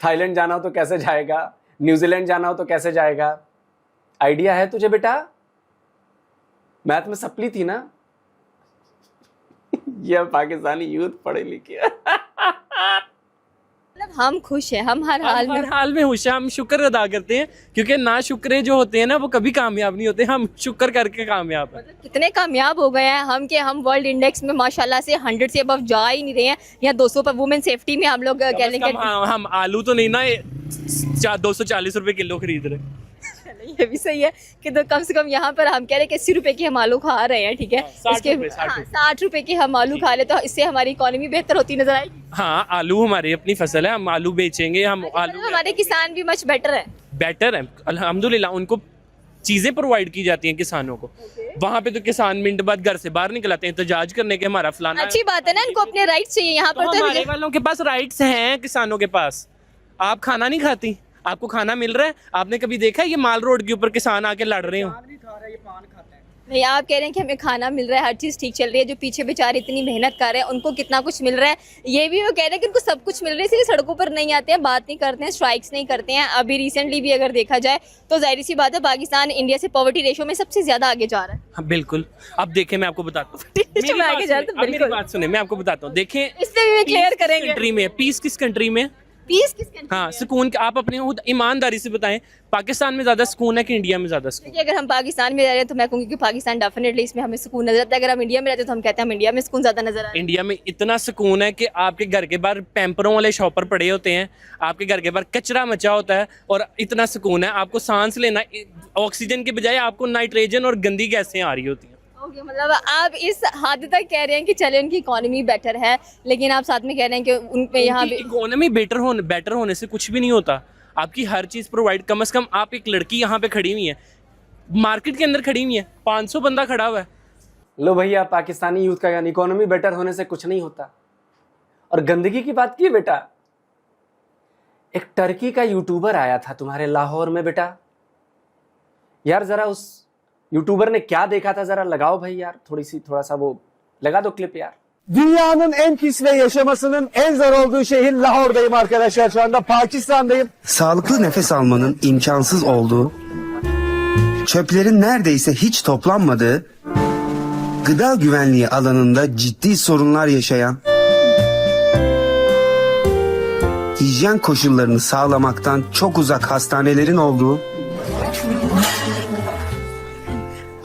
थाईलैंड जाना हो तो कैसे जाएगा, न्यूजीलैंड जाना हो तो कैसे जाएगा? आइडिया है तुझे बेटा? मैथ में सप्ली थी ना? ये पाकिस्तानी यूथ पढ़े लिखे। मतलब हम खुश हैं, हम हर हाल में खुश हैं। हम शुक्र अदा करते हैं क्योंकि ना शुक्रे जो होते हैं ना वो कभी कामयाब नहीं होते। हम शुक्र करके कामयाब हैं। कितने कामयाब हो गए हैं हम कि हम वर्ल्ड इंडेक्स में माशाल्लाह से 100 से अबव जा ही नहीं रहे हैं, या 200 पर वुमेन सेफ्टी में हम लोग कह लेंगे। हम आलू तो नहीं ना 240 रुपए किलो खरीद रहे। ये भी सही है कि तो कम से कम यहाँ पर हम कह रहे हैं कि 80 रुपए की हम आलू खा रहे हैं, ठीक है, 60 रुपए की हम आलू खा ले तो इससे हमारी इकोनॉमी बेहतर होती नजर आएगी। हाँ आलू हमारी अपनी फसल है, हम आलू बेचेंगे। हम आलू हमारे किसान भी मच बेटर है अल्हम्दुलिल्लाह। उनको चीजें प्रोवाइड की जाती हैं किसानों को। वहाँ पे तो किसान मिनट बाद घर से बाहर निकल आते हैं एहतजाज करने के, हमारा फलाना। अच्छी बात है ना, इनको अपने राइट्स चाहिए। यहाँ पर तो हमारे वालों के पास राइट्स हैं, किसानों के पास। आप खाना नहीं खाती, आपको खाना मिल रहा है। आपने कभी देखा है ये माल रोड के ऊपर किसान आके लड़ रहे हो? नहीं, आप कह रहे हैं कि हमें खाना मिल रहा है, हर चीज़ ठीक चल रही है। जो पीछे बेचारे इतनी मेहनत कर रहे हैं उनको कितना कुछ मिल रहा है, ये भी वो कह रहे हैं कि उनको सब कुछ मिल रहा है, इसलिए सड़कों पर नहीं आते हैं, बात नहीं करते हैं, स्ट्राइक्स नहीं करते हैं। अभी रिसेंटली भी अगर देखा जाए तो जाहिर सी बात है पाकिस्तान इंडिया से पॉवर्टी रेशो में सबसे ज्यादा आगे जा रहा है। हाँ, बिल्कुल। अब देखें मैं आपको बताता हूँ, मेरी बात सुने, मैं आपको बताता हूँ। देखें इससे भी क्लियर करेंगे। कंट्री में पीस किस कंट्री में? पीस किस कंट्री? हाँ सुकून। आप अपने खुद ईमानदारी से बताएं, पाकिस्तान में ज्यादा सुकून है कि इंडिया में ज्यादा सुकून? अगर हम पाकिस्तान में रह रहे हैं तो मैं कहूँगी कि पाकिस्तान डेफिनेटली इसमें हमें सुकून नजर आता है। अगर हम इंडिया में रहते तो हम कहते हैं हम इंडिया में सुकून ज्यादा नजर आता है। इंडिया में इतना सुकून है कि आपके घर के बाहर पैम्परों वाले शॉपर पड़े होते हैं, आपके घर के बाहर कचरा मचा होता है, और इतना सुकून है आपको सांस लेना, ऑक्सीजन के बजाय आपको नाइट्रोजन और गंदी गैसें आ रही होती हैं। ओके, मतलब आप इस हद तक कह रहे हैं कि चले उनकी इकोनॉमी बेटर है, लेकिन आप साथ में कह रहे हैं कि उन पे यहाँ इकोनॉमी बेटर होने से कुछ भी नहीं होता। आपकी हर चीज प्रोवाइड, कम से कम आप एक लड़की यहाँ पे खड़ी हुई है, मार्केट के अंदर खड़ी हुई है, 500 बंदा खड़ा हुआ है। लो भैया, पाकिस्तानी यूथ का यानी इकोनॉमी बेटर होने से कुछ नहीं होता। और गंदगी की बात की बेटा, एक टर्की का यूट्यूबर आया था तुम्हारे लाहौर में बेटा। यार जरा उस यूट्यूबर ने क्या देखा था जरा लगाओ भाई यार, थोड़ा सा वो लगा दो क्लिप यार। Dünyanın en pis ve yaşamasının en zor olduğu şehir Lahor'dayım arkadaşlar. Şu anda Pakistan'dayım. Sağlıklı nefes almanın imkansız olduğu, çöplerin neredeyse hiç toplanmadığı, gıda güvenliği alanında ciddi sorunlar yaşayan, hijyen koşullarını sağlamaktan çok uzak hastanelerin olduğu,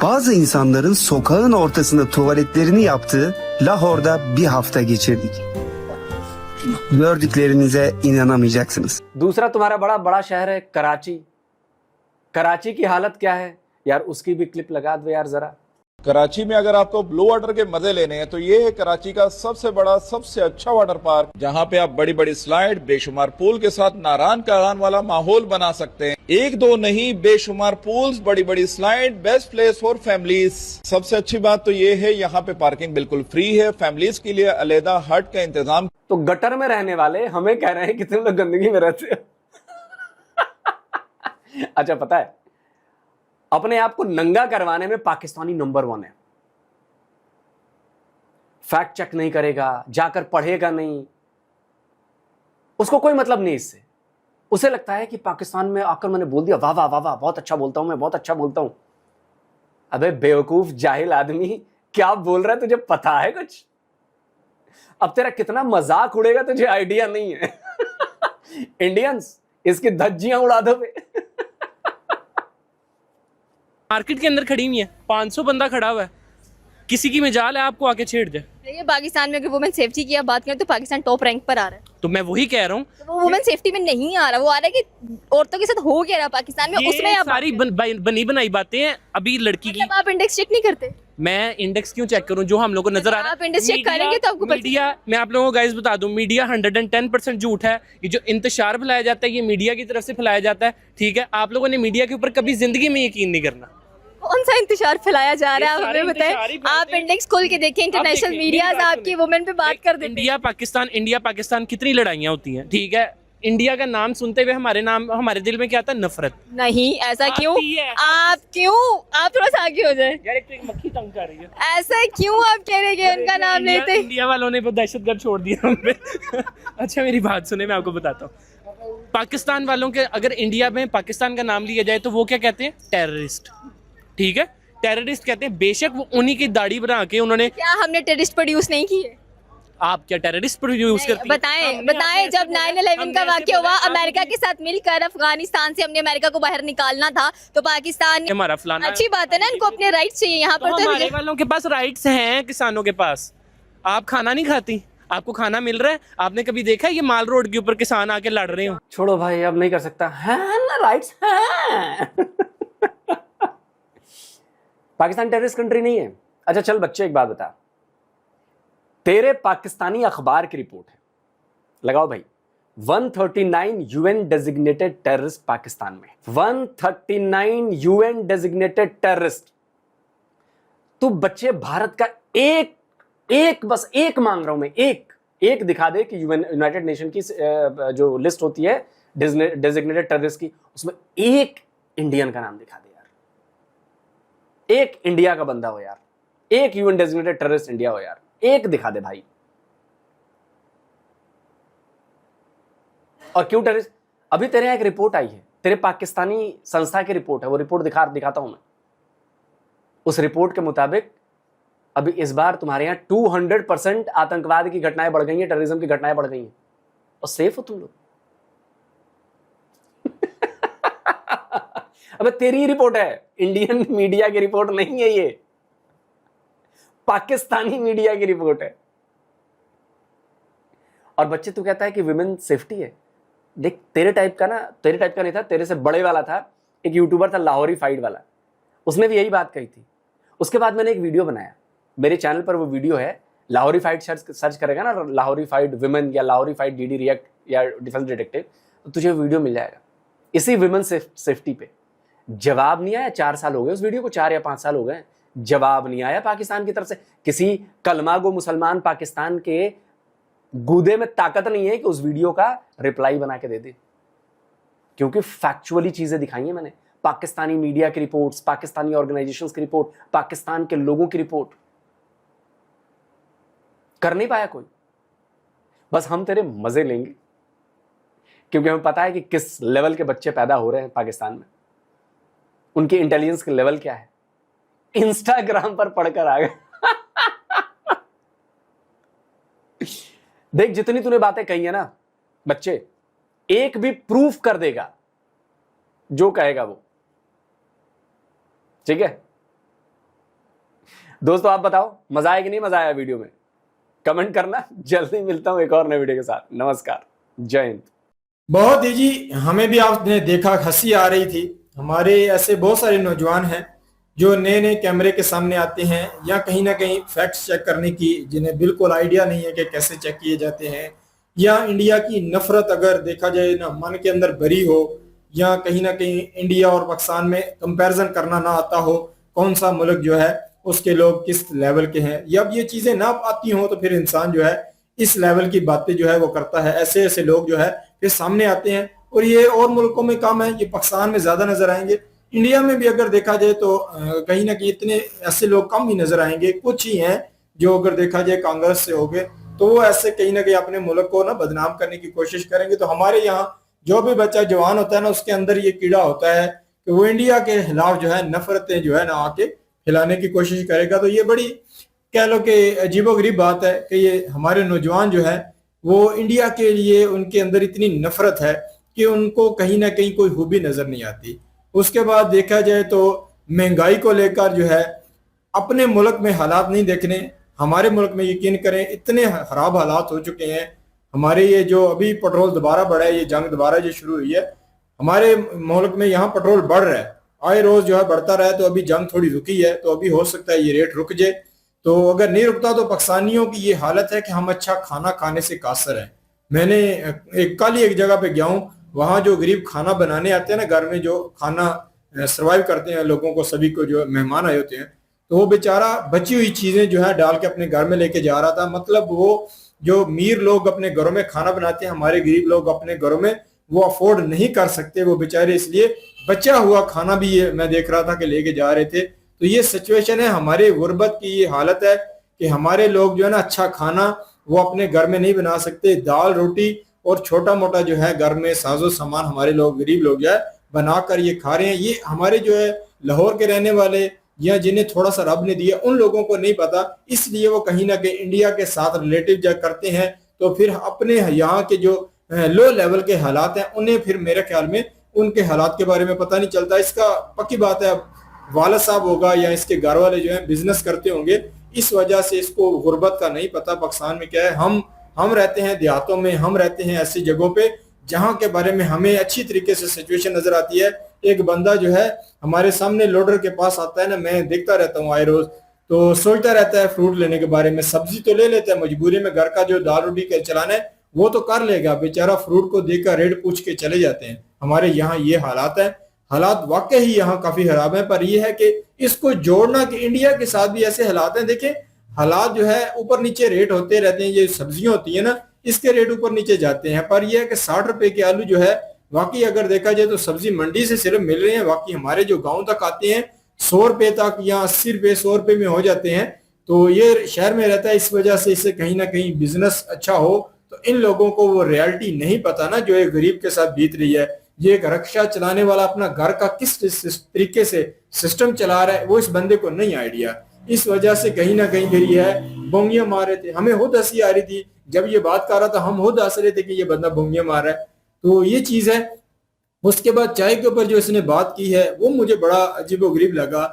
bazı insanların sokağın ortasında tuvaletlerini yaptığı Lahor'da bir hafta geçirdik. Gördüklerinize inanamayacaksınız. दूसरा तुम्हारा बड़ा बड़ा शहर है कराची। कराची की हालत क्या है यार, उसकी भी क्लिप लगा दो यार जरा। कराची में अगर आपको ब्लू वाटर के मजे लेने हैं तो ये है कराची का सबसे बड़ा सबसे अच्छा वाटर पार्क, जहां पे आप बड़ी बड़ी स्लाइड, बेशुमार पूल के साथ नारान करान वाला माहौल बना सकते हैं। एक दो नहीं, बेशुमार पूल्स, बड़ी बड़ी slide, best place for families. सबसे अच्छी बात तो ये है यहाँ पे पार्किंग बिल्कुल फ्री है। फैमिलीज के लिए अलहदा हट का इंतजाम। तो गटर में रहने वाले हमें कह रहे हैं कि तुम लोग गंदगी में रहते हो। अच्छा पता है, अपने आप को नंगा करवाने में पाकिस्तानी नंबर 1 है। फैक्ट चेक नहीं करेगा, जाकर पढ़ेगा नहीं, उसको कोई मतलब नहीं इससे। उसे लगता है कि पाकिस्तान में आकर मैंने बोल दिया, वाह वाह वाह वाह, बहुत अच्छा बोलता हूं मैं, बहुत अच्छा बोलता हूं। अबे बेवकूफ जाहिल आदमी, क्या बोल रहा है, तुझे पता है कुछ? अब तेरा कितना मजाक उड़ेगा तुझे आइडिया नहीं है। इंडियंस, इसकी धज्जियां उड़ा दो बे। मार्केट के अंदर खड़ी हुई है, 500 बंदा खड़ा हुआ है, किसी की मजाल है आपको आके छेड़ दे। देखिए पाकिस्तान में अगर वुमेन सेफ्टी की आप बात करें तो पाकिस्तान टॉप रैंक पर आ रहा है। तो मैं वही कह रहा हूँ, तो वो वुमेन सेफ्टी में नहीं आ रहा, वो आ रहा है कि औरतों के साथ हो क्या रहा पाकिस्तान में, उसमें ये आप सारी बनी बनाई बातें हैं। अभी लड़की की, मतलब आप इंडेक्स चेक नहीं करते? मैं इंडेक्स क्यों चेक करूं जो हम लोग को नजर आ रहा है? आप इंडेक्स चेक करेंगे तो आपको पता मीडिया, मैं आप लोगों को गाइस बता दूं, मीडिया 110% झूठ है। ये जो इंतशार फैलाया जाता है, ये मीडिया की तरफ से फैलाया जाता है, ठीक है? आप लोगों ने मीडिया के ऊपर कभी जिंदगी में यकीन नहीं करना। कौन सा इंतजार फैलाया जा रहा है, आप हमें इंतशार बताएं। ही फैलाते आप हैं। इंडेक्स खोल के देखें, इंटरनेशनल देखिए, मीडिया मेरी बात आपकी सुनिए। वुमेन पे बात कर देते हैं। इंडिया पाकिस्तान कितनी लड़ाइयाँ होती हैं, ठीक है? इंडिया का नाम सुनते हुए हमारे दिल में क्या आता है? नफरत। नहीं, ऐसा क्यों? आती है। आप थोड़ा सा आगे हो जाए। यार एक मक्खी तंग कर रही है। ऐसा क्यों आप कह रहे हैं उनका नाम लेते? इंडिया वालों ने दहशतगर्द छोड़ दिया हम पे। अच्छा मेरी बात सुने, मैं आपको बताता हूँ। पाकिस्तान वालों के अगर इंडिया में पाकिस्तान का नाम लिया जाए तो वो क्या कहते हैं? टेररिस्ट, ठीक है? टेररिस्ट कहते हैं। बेशक वो उन्हीं की दाढ़ी बना के उन्होंने, क्या हमने टेररिस्ट प्रोड्यूस नहीं की है? आप क्या टेररिस्ट प्रोड्यूस करती हैं? बताएं जब 9/11 का वाकया हुआ, अमेरिका के साथ मिलकर अफगानिस्तान से हमने अमेरिका को बाहर निकालना था, तो पाकिस्तान हमारा फलाना, अच्छी बात है ना, इनको अपने राइट्स चाहिए यहाँ पर। तो हमारे वालों के पास राइट्स हैं, किसानों के पास। आप खाना नहीं खाती, आपको खाना मिल रहा है। आपने कभी देखा है ये माल रोड के ऊपर किसान आके लड़ रहे हो? छोड़ो भाई, अब नहीं कर सकता है ना, राइट्स हैं। पाकिस्तान टेररिस्ट कंट्री नहीं है। अच्छा चल बच्चे, एक बात बता, तेरे पाकिस्तानी अखबार की रिपोर्ट है, लगाओ भाई, 139 यूएन डेजिग्नेटेड टेररिस्ट पाकिस्तान में। 139 यूएन डेजिग्नेटेड टेररिस्ट। तू बच्चे भारत का बस एक मांग रहा हूं मैं, एक दिखा दे कि यूनाइटेड नेशन की जो लिस्ट होती है डेजिग्नेटेड टेररिस्ट की, उसमें एक इंडियन का नाम दिखा दे यार। एक इंडिया का बंदा हो यार, एक यूएन डेजिग्नेटेड टेररिस्ट इंडिया हो यार, एक दिखा दे भाई। और क्यों टेररिस्ट? अभी तेरे यहां एक रिपोर्ट आई है, तेरे पाकिस्तानी संस्था की रिपोर्ट है, वो रिपोर्ट दिखाता हूं मैं। उस रिपोर्ट के मुताबिक अभी इस बार तुम्हारे यहां 200% आतंकवाद की घटनाएं बढ़ गई हैं, टेररिज्म की घटनाएं बढ़ गई हैं, और सेफ हो तुम लोग। अबे तेरी रिपोर्ट है, इंडियन मीडिया की रिपोर्ट नहीं है ये, पाकिस्तानी मीडिया की रिपोर्ट है। और बच्चे तू कहता है कि विमेन सेफ्टी है। देख तेरे टाइप का नहीं था, तेरे से बड़े वाला था, एक यूट्यूबर था लाहौरी फाइट वाला, उसने भी यही बात कही थी। उसके बाद मैंने एक वीडियो बनाया, मेरे चैनल पर वो वीडियो है, लाहौरी फाइट सर्च करेगा ना, लाहौरी फाइट विमेन या लाहौरी फाइट डीडी रिएक्ट या डिफेंस डिटेक्टिव, तो तुझे वीडियो मिल जाएगा इसी विमेन सेफ्टी पे। जवाब नहीं आया, 4 साल हो गए उस वीडियो को, 4 या 5 साल हो गए, जवाब नहीं आया पाकिस्तान की तरफ से। किसी कलमागो मुसलमान पाकिस्तान के गूदे में ताकत नहीं है कि उस वीडियो का रिप्लाई बना के दे दे, क्योंकि फैक्चुअली चीजें दिखाई हैं मैंने, पाकिस्तानी मीडिया की रिपोर्ट्स, पाकिस्तानी ऑर्गेनाइजेशंस की रिपोर्ट, पाकिस्तान के लोगों की रिपोर्ट। कर नहीं पाया कोई, बस हम तेरे मजे लेंगे, क्योंकि हमें पता है कि किस लेवल के बच्चे पैदा हो रहे हैं पाकिस्तान में, उनके इंटेलिजेंस के लेवल क्या है, इंस्टाग्राम पर पढ़कर आ गए। देख जितनी तूने बातें कही है ना बच्चे, एक भी प्रूफ कर देगा जो कहेगा वो, ठीक है? दोस्तों आप बताओ, मजा आया कि नहीं मजा आया वीडियो में? कमेंट करना। जल्दी मिलता हूँ एक और नए वीडियो के साथ। नमस्कार, जय हिंद। बहुत ही जी, हमें भी आपने देखा हंसी आ रही थी। हमारे ऐसे बहुत सारे नौजवान हैं जो नए नए कैमरे के सामने आते हैं या कहीं ना कहीं फैक्ट्स चेक करने की जिन्हें बिल्कुल आइडिया नहीं है कि कैसे चेक किए जाते हैं, या इंडिया की नफरत अगर देखा जाए ना मन के अंदर भरी हो, या कहीं ना कहीं इंडिया और पाकिस्तान में कंपैरिजन करना ना आता हो, कौन सा मुल्क जो है उसके लोग किस लेवल के हैं, या अब ये चीजें ना आती हों तो फिर इंसान जो है इस लेवल की बातें जो है वो करता है। ऐसे ऐसे लोग जो है फिर सामने आते हैं और ये और मुल्कों में कम है, ये पाकिस्तान में ज्यादा नजर आएंगे। इंडिया में भी अगर देखा जाए तो कहीं ना कहीं इतने ऐसे लोग कम ही नजर आएंगे, कुछ ही हैं जो अगर देखा जाए कांग्रेस से हो गए, तो वो ऐसे कहीं ना कहीं अपने मुल्क को ना बदनाम करने की कोशिश करेंगे। तो हमारे यहाँ जो भी बच्चा जवान होता है ना, उसके अंदर ये कीड़ा होता है कि वो इंडिया के खिलाफ जो है नफरतें जो है ना आके फैलाने की कोशिश करेगा। तो ये बड़ी कह लो कि अजीबोगरीब बात है कि ये हमारे नौजवान जो है वो इंडिया के लिए उनके अंदर इतनी नफरत है कि उनको कहीं ना कहीं कोई खूबी नजर नहीं आती। उसके बाद देखा जाए तो महंगाई को लेकर जो है अपने मुल्क में हालात नहीं देखने, हमारे मुल्क में यकीन करें इतने खराब हालात हो चुके हैं। हमारे ये जो अभी पेट्रोल दोबारा बढ़ा है, ये जंग दोबारा जो शुरू हुई है हमारे मुल्क में, यहाँ पेट्रोल बढ़ रहा है, आए रोज जो है बढ़ता रहा है। तो अभी जंग थोड़ी रुकी है, तो अभी हो सकता है ये रेट रुक जाए। तो अगर नहीं रुकता तो पाकिस्तानियों की ये हालत है कि हम अच्छा खाना खाने से कासर हैं। मैंने कल ही एक जगह पे गया हूँ, वहाँ जो गरीब खाना बनाने आते हैं ना, घर में जो खाना सर्वाइव करते हैं लोगों को, सभी को जो मेहमान आए होते हैं, तो वो बेचारा बची हुई चीजें जो है डाल के अपने घर में लेके जा रहा था। मतलब वो जो अमीर लोग अपने घरों में खाना बनाते हैं, हमारे गरीब लोग अपने घरों में वो अफोर्ड नहीं कर सकते, वो बेचारे इसलिए बचा हुआ खाना भी ये मैं देख रहा था कि लेके जा रहे थे। तो ये सिचुएशन है, हमारे गुर्बत की ये हालत है कि हमारे लोग जो है ना अच्छा खाना वो अपने घर में नहीं बना सकते। दाल रोटी और छोटा मोटा जो है घर में साजो सामान हमारे लोग गरीब लोग जो है बनाकर ये खा रहे हैं। ये हमारे जो है लाहौर के रहने वाले या जिन्हें थोड़ा सा रब ने दिया उन लोगों को नहीं पता, इसलिए वो कहीं ना कहीं इंडिया के साथ रिलेटिव जब करते हैं तो फिर अपने यहाँ के जो लो लेवल के हालात हैं उन्हें फिर मेरे ख्याल में उनके हालात के बारे में पता नहीं चलता। इसका पक्की बात है, वाला साहब होगा या इसके घर वाले जो है बिजनेस करते होंगे, इस वजह से इसको गुर्बत का नहीं पता पाकिस्तान में क्या है। हम रहते हैं देहातों में, हम रहते हैं ऐसी जगहों पे जहां के बारे में हमें अच्छी तरीके से सिचुएशन नजर आती है। एक बंदा जो है हमारे सामने लोडर के पास आता है ना, मैं देखता रहता हूँ आए रोज, तो सोचता रहता है फ्रूट लेने के बारे में। सब्जी तो ले लेता है मजबूरी में, घर का जो दाल रोटी का चलाना है वो तो कर लेगा, बेचारा फ्रूट को देखकर रेट पूछ के चले जाते हैं। हमारे यहाँ ये हालात है, हालात वाकई ही यहाँ काफी खराब है। पर यह है कि इसको जोड़ना कि इंडिया के साथ भी ऐसे हालात हैं। देखिए हालात जो है ऊपर नीचे रेट होते रहते हैं, ये सब्जियां होती है ना इसके रेट ऊपर नीचे जाते हैं। पर यह है कि 60 रुपए के आलू जो है वाकई अगर देखा जाए तो सब्जी मंडी से सिर्फ मिल रहे हैं, बाकी हमारे जो गांव तक आते हैं 100 रुपए तक या 80 रुपए 100 रुपए में हो जाते हैं। तो ये शहर में रहता है, इस वजह से इससे कहीं ना कहीं बिजनेस अच्छा हो। तो इन लोगों को वो रियलिटी नहीं पता ना जो एक गरीब के साथ बीत रही है। ये एक रक्षा चलाने वाला अपना घर का किस तरीके से सिस्टम चला रहा है वो इस बंदे को नहीं आइडिया। इस वजह से कहीं ना कहीं फिर ये है बोंगियां मार रहे थे, हमें खुद हंसी आ रही थी जब ये बात कर रहा था, हम खुद हंस रहे थे कि ये बंदा बोंगियां मार रहा है। तो ये चीज है। उसके बाद चाय के ऊपर जो इसने बात की है वो मुझे बड़ा अजीबोगरीब लगा।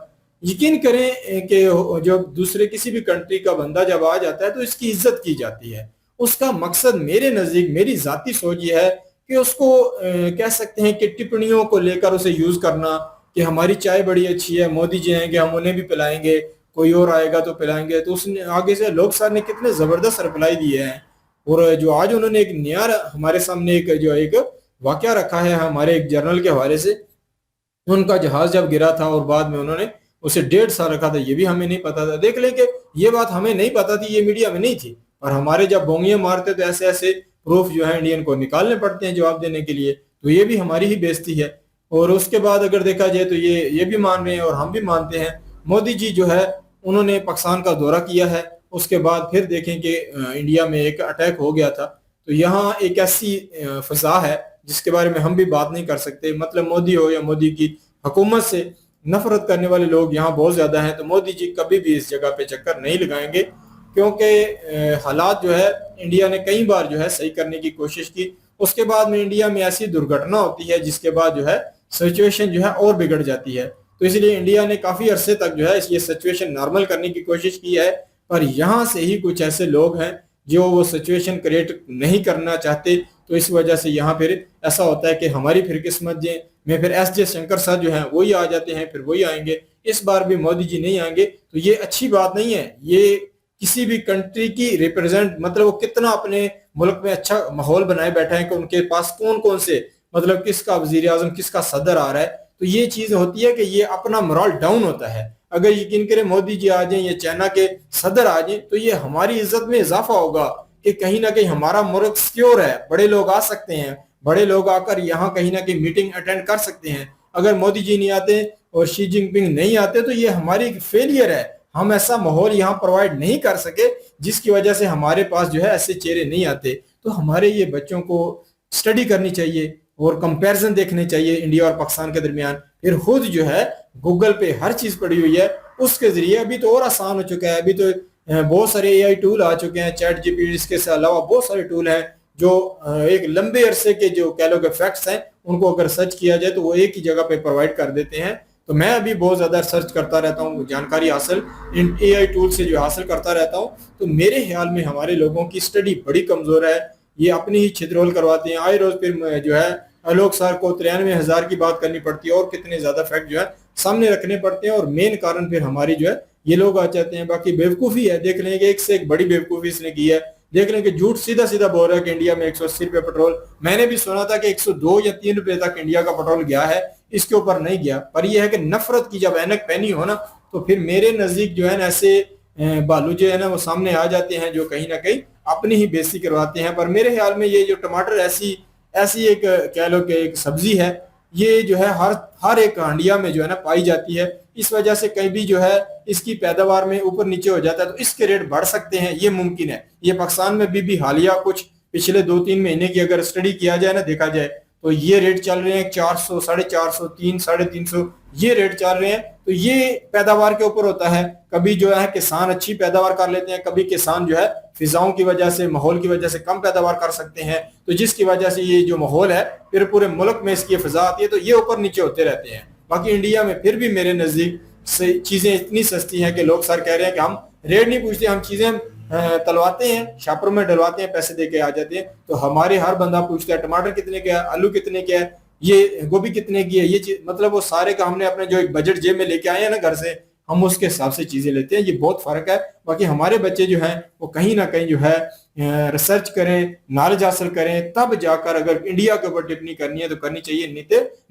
यकीन करें कि जब दूसरे किसी भी कंट्री का बंदा जब आ जाता है तो इसकी इज्जत की जाती है। उसका मकसद मेरे नजदीक, मेरी जाती सोच ये है कि उसको कह सकते हैं कि टिप्पणियों को लेकर उसे यूज करना कि हमारी चाय बड़ी अच्छी है, मोदी जी आएंगे हम उन्हें भी पिलाएंगे, कोई और आएगा तो पिलाएंगे। तो उसने आगे से लोग सर ने कितने जबरदस्त रिप्लाई दिए हैं। और जो आज उन्होंने एक नया हमारे सामने एक वाकया रखा है हमारे एक जर्नल के हवाले से, उनका जहाज जब गिरा था और बाद में उन्होंने उसे 1.5 साल रखा था, ये भी हमें नहीं पता था। देख ले कि ये बात हमें नहीं पता थी, ये मीडिया में नहीं थी, और हमारे जब बोंगियां मारते तो ऐसे ऐसे प्रूफ जो है इंडियन को निकालने पड़ते हैं जवाब देने के लिए। तो ये भी हमारी ही बेइज्जती है। और उसके बाद अगर देखा जाए तो ये भी मान रहे हैं और हम भी मानते हैं, मोदी जी जो है उन्होंने पाकिस्तान का दौरा किया है, उसके बाद फिर देखें कि इंडिया में एक अटैक हो गया था। तो यहाँ एक ऐसी फजा है जिसके बारे में हम भी बात नहीं कर सकते। मतलब मोदी हो या मोदी की हुकूमत से नफरत करने वाले लोग यहाँ बहुत ज्यादा हैं। तो मोदी जी कभी भी इस जगह पे चक्कर नहीं लगाएंगे, क्योंकि हालात जो है इंडिया ने कई बार जो है सही करने की कोशिश की, उसके बाद में इंडिया में ऐसी दुर्घटना होती है जिसके बाद जो है सिचुएशन जो है और बिगड़ जाती है। तो इसलिए इंडिया ने काफी अरसे तक जो है ये सिचुएशन नॉर्मल करने की कोशिश की है, पर यहाँ से ही कुछ ऐसे लोग हैं जो वो सिचुएशन क्रिएट नहीं करना चाहते, तो इस वजह से यहाँ फिर ऐसा होता है कि हमारी फिर किस्मत में फिर एस जे शंकर साहब जो हैं वही आ जाते हैं, फिर वही आएंगे। इस बार भी मोदी जी नहीं आएंगे, तो ये अच्छी बात नहीं है। ये किसी भी कंट्री की रिप्रेजेंट, मतलब वो कितना अपने मुल्क में अच्छा माहौल बनाए बैठा है कि उनके पास कौन कौन से, मतलब किसका वजीर आजम, किसका सदर आ रहा है, तो ये चीज होती है कि ये अपना मोरल डाउन होता है। अगर यकीन करें मोदी जी आ जाएं या चाइना के सदर आ जाएं, तो ये हमारी इज्जत में इजाफा होगा कि कहीं ना कहीं हमारा मुल्क सिक्योर है, बड़े लोग आ सकते हैं, बड़े लोग आकर यहाँ कहीं ना कहीं मीटिंग अटेंड कर सकते हैं। अगर मोदी जी नहीं आते और शी जिनपिंग नहीं आते, तो ये हमारी फेलियर है। हम ऐसा माहौल यहाँ प्रोवाइड नहीं कर सके, जिसकी वजह से हमारे पास जो है ऐसे चेहरे नहीं आते। तो हमारे ये बच्चों को स्टडी करनी चाहिए और कंपैरिजन देखने चाहिए इंडिया और पाकिस्तान के दरमियान। फिर खुद जो है गूगल पे हर चीज पड़ी हुई है, उसके जरिए अभी तो और आसान हो चुका है। अभी तो बहुत सारे एआई टूल आ चुके हैं, चैट जीपीटी, इसके अलावा बहुत सारे टूल हैं जो एक लंबे अरसे के जो कह लो के फैक्ट्स हैं उनको अगर सर्च किया जाए तो वो एक ही जगह पे प्रोवाइड कर देते हैं। तो मैं अभी बहुत ज्यादा सर्च करता रहता हूँ, जानकारी हासिल इन एआई टूल से जो हासिल करता रहता हूँ। तो मेरे ख्याल में हमारे लोगों की स्टडी बड़ी कमजोर है, ये अपनी ही छिद्रोल करवाते हैं। आए रोज फिर जो है आलोक सर को 93,000 की बात करनी पड़ती है और कितने ज्यादा फैक्ट जो है सामने रखने पड़ते हैं, और मेन कारण फिर हमारी जो है ये लोग आ जाते हैं। बाकी बेवकूफी है, देख लें कि एक से एक बड़ी बेवकूफी इसने की है। देख लें कि झूठ सीधा सीधा बोल रहा है कि इंडिया में 180 रुपए पेट्रोल, मैंने भी सुना था कि 102 या 3 रुपए तक इंडिया का पेट्रोल गया है, इसके ऊपर नहीं गया। पर यह है कि नफरत की जब ऐनक पहनी हो ना, तो फिर मेरे नजदीक जो है ना ऐसे बालू जो है ना वो सामने आ जाते हैं जो कहीं ना कहीं अपनी ही बेइज्जती करवाते हैं। पर मेरे ख्याल में ये जो टमाटर ऐसी एक कह लो कि एक सब्जी है, ये जो है हर एक हांडिया में जो है ना पाई जाती है। इस वजह से कहीं भी जो है इसकी पैदावार में ऊपर नीचे हो जाता है, तो इसके रेट बढ़ सकते हैं, ये मुमकिन है। ये पाकिस्तान में भी हालिया कुछ पिछले 2-3 महीने की अगर स्टडी किया जाए ना, देखा जाए तो ये रेट चल रहे हैं 400, 450, 300, 350, ये रेट चल रहे हैं। तो ये पैदावार के ऊपर होता है। कभी जो है किसान अच्छी पैदावार कर लेते हैं, कभी किसान जो है फिजाओं की वजह से, माहौल की वजह से कम पैदावार कर सकते हैं, तो जिसकी वजह से ये जो माहौल है फिर पूरे मुल्क में इसकी फिजा आती है, तो ये ऊपर नीचे होते रहते हैं। बाकी इंडिया में फिर भी मेरे नजदीक से चीजें इतनी सस्ती हैं कि लोग सर कह रहे हैं कि हम रेट नहीं पूछते, हम चीजें तलवाते हैं, छापरों में डलवाते हैं, पैसे दे के आ जाते हैं। तो हमारे हर बंदा पूछता है टमाटर कितने का है, आलू कितने का है, ये गोभी कितने की है, ये चीज, मतलब वो सारे का हमने अपने जो एक बजट जेब में लेके आए हैं ना घर से, हम उसके हिसाब से चीजें लेते हैं। ये बहुत फर्क है। बाकी हमारे बच्चे जो हैं वो कहीं ना कहीं जो है रिसर्च करें, नॉलेज हासिल करें, तब जाकर अगर इंडिया के ऊपर टिप्पणी करनी है तो करनी चाहिए,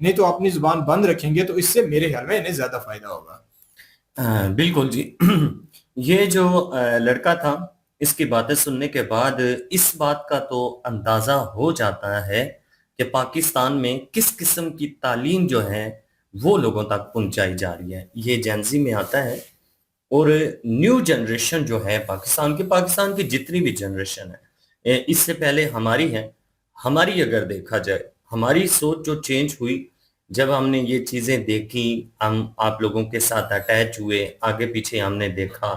नहीं तो अपनी जुबान बंद रखेंगे तो इससे मेरे ख्याल में इन्हें ज्यादा फायदा होगा। बिल्कुल जी। ये जो लड़का था, इसकी बातें सुनने के बाद इस बात का तो अंदाजा हो जाता है कि पाकिस्तान में किस किस्म की तालीम जो है वो लोगों तक पहुंचाई जा रही है। ये जेंजी में आता है और न्यू जनरेशन जो है पाकिस्तान की जितनी भी जनरेशन है, इससे पहले हमारी है, हमारी अगर देखा जाए, हमारी सोच जो चेंज हुई जब हमने ये चीजें देखी, हम आप लोगों के साथ अटैच हुए, आगे पीछे हमने देखा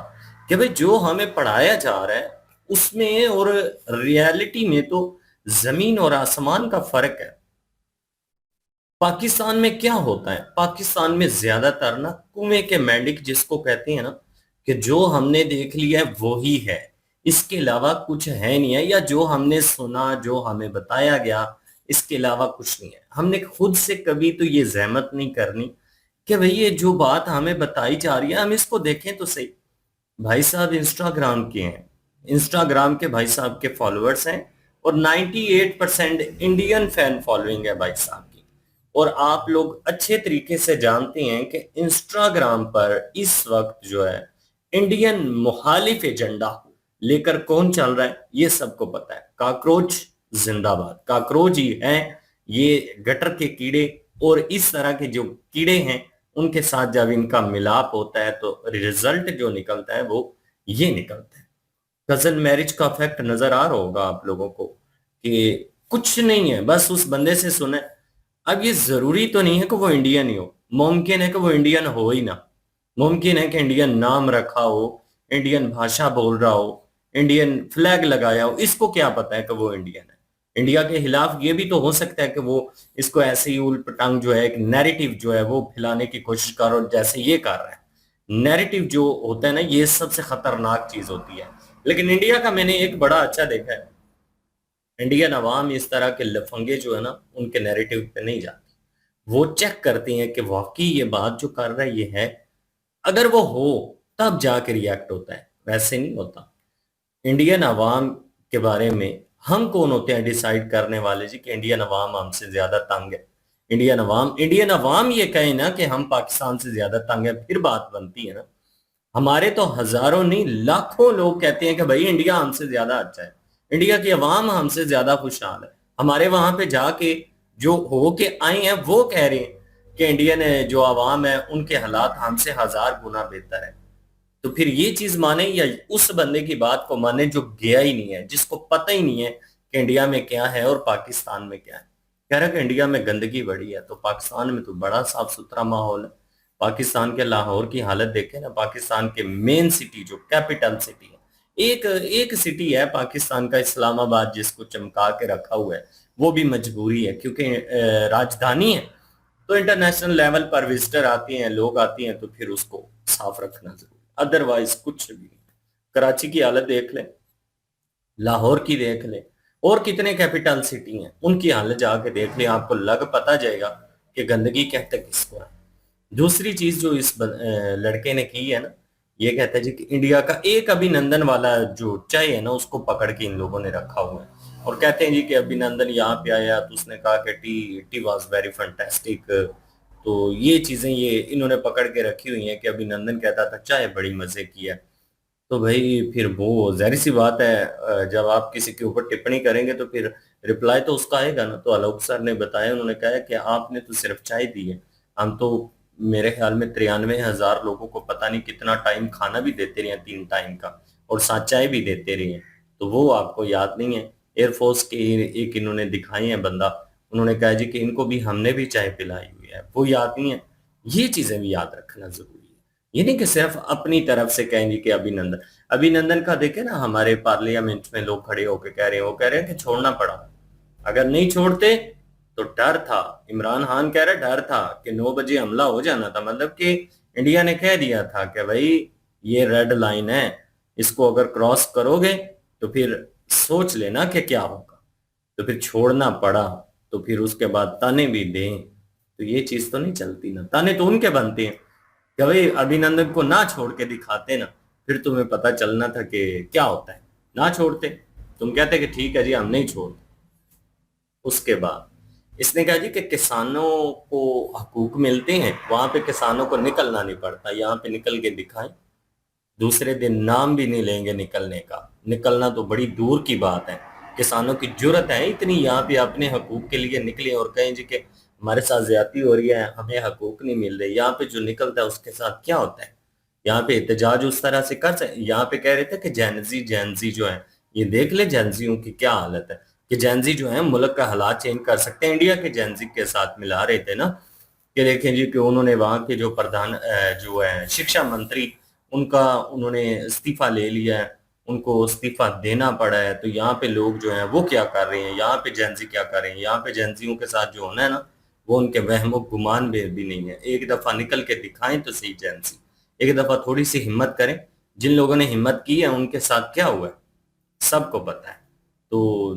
कि भाई जो हमें पढ़ाया जा रहा है उसमें और रियलिटी में तो जमीन और आसमान का फर्क है। पाकिस्तान में क्या होता है, पाकिस्तान में ज्यादातर ना कुएं के मेंढक जिसको कहते हैं ना, कि जो हमने देख लिया है वो ही है, इसके अलावा कुछ है नहीं है, या जो हमने सुना, जो हमें बताया गया, इसके अलावा कुछ नहीं है। हमने खुद से कभी तो ये जहमत नहीं करनी कि भाई ये जो बात हमें बताई जा रही है हम इसको देखें तो सही। भाई साहब इंस्टाग्राम के हैं, इंस्टाग्राम के भाई साहब के फॉलोअर्स हैं और 98% इंडियन फैन फॉलोइंग है भाई साहब की। और आप लोग अच्छे तरीके से जानते हैं कि इंस्टाग्राम पर इस वक्त जो है इंडियन मुखालिफ एजेंडा लेकर कौन चल रहा है ये सबको पता है। काकरोच जिंदाबाद, काकरोच ही है ये, गटर के कीड़े और इस तरह के जो कीड़े हैं उनके साथ जब इनका मिलाप होता है तो रिजल्ट जो निकलता है वो ये निकलता है। कजन मैरिज का इफेक्ट नजर आ रहा होगा आप लोगों को कि कुछ नहीं है, बस उस बंदे से सुने। अब ये जरूरी तो नहीं है कि वो इंडियन ही हो, मुमकिन है कि वो इंडियन हो ही ना, मुमकिन है कि इंडियन नाम रखा हो, इंडियन भाषा बोल रहा हो, इंडियन फ्लैग लगाया हो, इसको क्या पता है कि वो इंडियन है। इंडिया के खिलाफ ये भी तो हो सकता है कि वो इसको ऐसे ही उल पटांग जो है एक नैरेटिव जो है वो फैलाने की कोशिश कर रहा हो जैसे ये कर रहा है। नैरेटिव जो होता है ना, ये सबसे खतरनाक चीज होती है। लेकिन इंडिया का मैंने एक बड़ा अच्छा देखा है, इंडियन अवाम इस तरह के लफंगे जो है ना, उनके नैरेटिव पे नहीं जाती। वो चेक करती हैं कि वाकई ये बात जो कर रहा है ये है, अगर वो हो तब जाके रिएक्ट होता है, वैसे नहीं होता। इंडियन अवाम के बारे में हम कौन होते हैं डिसाइड करने वाले जी कि इंडियन अवाम हमसे ज्यादा तंग है? इंडियन अवाम ये कहे ना कि हम पाकिस्तान से ज्यादा तंग है, फिर बात बनती है ना। हमारे तो हजारों नहीं लाखों लोग कहते हैं कि भाई इंडिया हमसे ज्यादा अच्छा है, इंडिया की अवाम हमसे ज्यादा खुशहाल है। हमारे वहां पे जाके जो हो के आए हैं वो कह रहे हैं कि इंडियन जो अवाम है उनके हालात हमसे 1000 गुना बेहतर है। तो फिर ये चीज माने या उस बंदे की बात को माने जो गया ही नहीं है, जिसको पता ही नहीं है कि इंडिया में क्या है और पाकिस्तान में क्या है। कह रहा कि इंडिया में गंदगी बड़ी है, तो पाकिस्तान में तो बड़ा साफ सुथरा माहौल है। पाकिस्तान के लाहौर की हालत देखें ना, पाकिस्तान के मेन सिटी जो कैपिटल सिटी है, एक एक सिटी है पाकिस्तान का इस्लामाबाद, जिसको चमका के रखा हुआ है, वो भी मजबूरी है क्योंकि राजधानी है। तो इंटरनेशनल लेवल पर विजिटर आते हैं, लोग आते हैं, तो फिर उसको साफ रखना जरूरी, अदरवाइज कुछ भी नहीं। कराची की हालत देख लें, लाहौर की देख लें, और कितने कैपिटल सिटी हैं उनकी हालत जाके देख लें, आपको पता जाएगा कि गंदगी कहते किसको है। दूसरी चीज जो इस लड़के ने की है ना, ये कहता है जी कि इंडिया का एक अभिनंदन वाला जो चाय है ना, उसको पकड़ के इन लोगों ने रखा हुआ है और कहते हैं जी कि अभिनंदन यहाँ पे आया तो उसने कहा कि टी वाज वेरी फैंटास्टिक। तो ये चीजें ये इन्होंने पकड़ के रखी हुई हैं कि अभिनंदन कहता था चाय बड़ी मजे की है। तो भाई फिर वो जाहिर सी बात है, जब आप किसी के ऊपर टिप्पणी करेंगे तो फिर रिप्लाई तो उसका आएगा ना। तो आलोक सर ने बताया, उन्होंने कहा कि आपने तो सिर्फ चाय दी है, हम तो मेरे ख्याल में 93,000 लोगों को पता नहीं कितना टाइम खाना भी देते रहे हैं, 3 टाइम का, और साथ चाय भी देते रहे हैं। तो वो आपको याद नहीं है। एयरफोर्स के एक इन्होंने दिखाई है बंदा, उन्होंने कहा जी कि इनको भी हमने भी चाय पिलाई हुई है, वो याद नहीं है। ये चीजें भी याद रखना जरूरी है। ये नहीं कि सिर्फ अपनी तरफ से कहेंगे कि अभिनंदन का देखे ना, हमारे पार्लियामेंट में लोग खड़े होकर कह रहे हैं, वो कह रहे हैं कि छोड़ना पड़ा, अगर नहीं छोड़ते तो डर था। इमरान खान कह रहे डर था कि 9 बजे हमला हो जाना था, मतलब कि इंडिया ने कह दिया था कि भाई ये रेड लाइन है, इसको अगर क्रॉस करोगे तो फिर सोच लेना कि क्या होगा। तो फिर छोड़ना पड़ा, तो फिर उसके बाद ताने भी दें, तो ये चीज तो नहीं चलती ना। ताने तो उनके बनते हैं कि भाई अभिनंदन को ना छोड़ के दिखाते ना, फिर तुम्हें पता चलना था कि क्या होता है। ना छोड़ते, तुम कहते कि ठीक है जी हम नहीं छोड़ते। उसके बाद इसने कहा जी कि किसानों को हकूक मिलते हैं, वहां पे किसानों को निकलना नहीं पड़ता, यहाँ पे निकल के दिखाएं। दूसरे दिन नाम भी नहीं लेंगे निकलने का, निकलना तो बड़ी दूर की बात है। किसानों की जुर्रत है इतनी यहाँ पे अपने हकूक के लिए निकले और कहें जी कि हमारे साथ ज्यादती हो रही है, हमें हकूक नहीं मिल रहे। यहाँ पे जो निकलता है उसके साथ क्या होता है? यहाँ पे एहतजाज उस तरह से कर सकते। यहाँ पे कह रहे थे कि जैनजी जो है, ये देख ले जैनजियों की क्या हालत है, कि जैनजी जो है मुल्क का हालात चेंज कर सकते हैं। इंडिया के जैनजी के साथ मिला रहे थे ना कि देखें जी कि उन्होंने वहां के जो प्रधान जो है शिक्षा मंत्री, उनका उन्होंने इस्तीफा ले लिया है, उनको इस्तीफा देना पड़ा है। तो यहाँ पे लोग जो हैं वो क्या कर रहे हैं, यहाँ पे जैनजी क्या कर रहे हैं? यहाँ पे जैनजियों के साथ जो होना है ना, वो उनके वहमो गुमान में भी नहीं है। एक दफा निकल के दिखाएं तो सही जैनजी, एक दफा थोड़ी सी हिम्मत करें। जिन लोगों ने हिम्मत की है उनके साथ क्या हुआ है सबको पता है। तो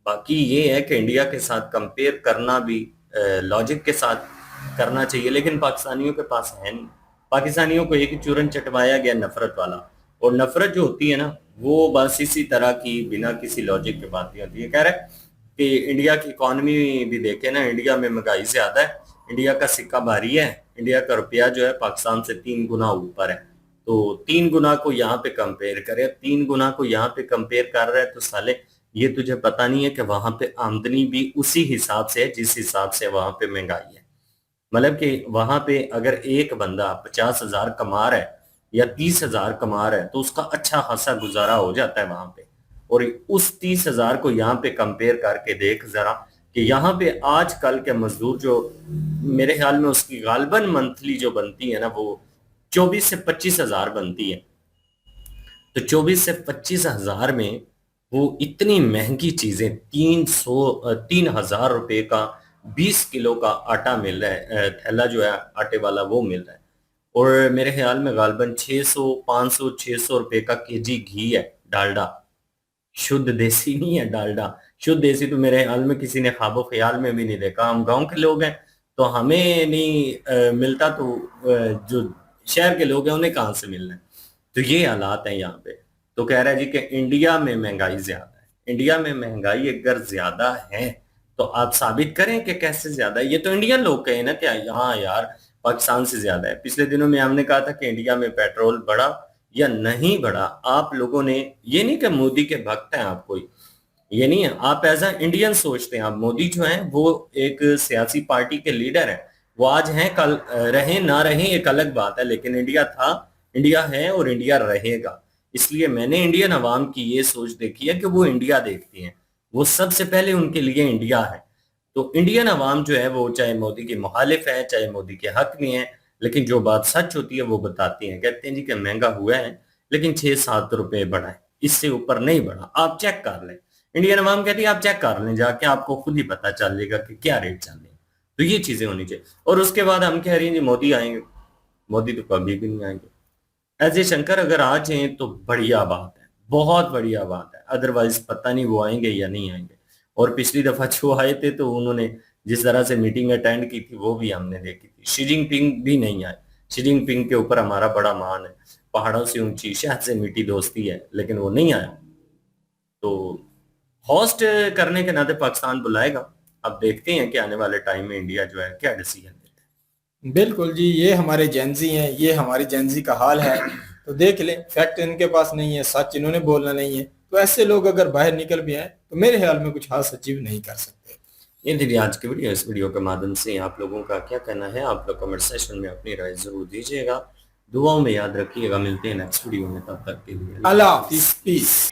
बाकी ये है कि इंडिया के साथ कंपेयर करना भी लॉजिक के साथ करना चाहिए, लेकिन पाकिस्तानियों के पास है नहीं। पाकिस्तानियों को एक ही चूरन चटवाया गया नफरत वाला, और नफरत जो होती है ना वो बस इसी तरह की बिना किसी लॉजिक के बातें होती है। कह रहे कि इंडिया की इकोनॉमी भी देखे ना, इंडिया में महंगाई ज्यादा है, इंडिया का सिक्का भारी है, इंडिया का रुपया जो है पाकिस्तान से 3 गुना ऊपर है। तो 3 गुना को यहाँ पे कंपेयर करे, 3 गुना को यहाँ पे कंपेयर कर रहा है, तो साले ये तुझे पता नहीं है कि वहां पे आमदनी भी उसी हिसाब से है जिस हिसाब से वहां पे महंगाई है। मतलब कि वहां पे अगर एक बंदा 50,000 कमा रहा है या 30,000 कमा रहा है तो उसका अच्छा खासा गुजारा हो जाता है वहां पे। और उस 30,000 को यहाँ पे कंपेयर करके देख जरा कि यहाँ पे आजकल के मजदूर जो, मेरे ख्याल में उसकी गालबन मंथली जो बनती है ना वो 24 से 25,000 बनती है। तो 24 से 25,000 में वो इतनी महंगी चीजें 3,000 रुपए का 20 किलो का आटा मिल रहा है, थैला जो है आटे वाला वो मिल रहा है। और मेरे ख्याल में गालबन 600 500 600 रुपए का केजी घी है, डालडा, शुद्ध देसी नहीं है डालडा। शुद्ध देसी तो मेरे ख्याल में किसी ने ख्वाबो ख्याल में भी नहीं देखा। हम गांव के लोग हैं तो हमें नहीं मिलता, तो जो शहर के लोग हैं उन्हें कहाँ से मिलना है। तो ये हालात हैं यहाँ पे। तो कह रहा है जी कि इंडिया में महंगाई ज्यादा है। इंडिया में महंगाई अगर ज्यादा है तो आप साबित करें कि कैसे ज्यादा है। ये तो इंडियन लोग कहें ना कि हाँ यार पाकिस्तान से ज्यादा है। पिछले दिनों में हमने कहा था कि इंडिया में पेट्रोल बढ़ा या नहीं बढ़ा। आप लोगों ने, ये नहीं कि मोदी के भक्त हैं आप कोई, ये नहीं है, आप एज अ इंडियन सोचते हैं। आप मोदी जो हैं वो एक सियासी पार्टी के लीडर हैं, वो आज हैं, कल रहे ना रहे एक अलग बात है, लेकिन इंडिया था, इंडिया है और इंडिया रहेगा। इसलिए मैंने इंडियन अवाम की ये सोच देखी है कि वो इंडिया देखती हैं, वो सबसे पहले उनके लिए इंडिया है। तो इंडियन अवाम जो है वो चाहे मोदी के मुखालिफ है चाहे मोदी के हक में है, लेकिन जो बात सच होती है वो बताती हैं। कहते हैं जी कि महंगा हुआ है लेकिन 6-7 रुपए बढ़ा है, इससे ऊपर नहीं बढ़ा। आप चेक कर लें, इंडियन अवाम कहती है आप चेक कर लें जाके, आपको खुद ही पता चल जाएगा कि क्या रेट चल रहे हैं। तो ये चीजें होनी चाहिए। और उसके बाद हम कह रहे हैं जी मोदी आएंगे, मोदी तो कभी भी नहीं आएंगे। एज ए शंकर अगर आ जाए तो बढ़िया बात है, बहुत बढ़िया बात है, अदरवाइज पता नहीं वो आएंगे या नहीं आएंगे। और पिछली दफा जो आए थे तो उन्होंने जिस तरह से मीटिंग अटेंड की थी वो भी हमने देखी थी। शी जिनपिंग भी नहीं आए। शी जिनपिंग के ऊपर हमारा बड़ा मान है, पहाड़ों से ऊंची शहद से मीठी दोस्ती है, लेकिन वो नहीं आया। तो होस्ट करने के नाते पाकिस्तान बुलाएगा। अब देखते हैं कि आने वाले टाइम में इंडिया जो है क्या डिसीजन देता है। बिल्कुल जी, ये हमारे जेंजी हैं, ये हमारी जेंजी का हाल है। तो देख लें, फैक्ट इनके पास नहीं है, सच इन्होंने बोलना नहीं है। तो ऐसे लोग अगर बाहर निकल भी आए तो मेरे ख्याल में कुछ हाथ अचीव नहीं कर सकते। ये थी आज की वीडियो। इस वीडियो के माध्यम से आप लोगों का क्या कहना है, आप लोग कमेंट सेक्शन में अपनी राय जरूर दीजिएगा। दुआओं में याद रखिएगा। मिलते हैं नेक्स्ट वीडियो में, तब तक के लिए अल्लाह हाफिज़, पीस।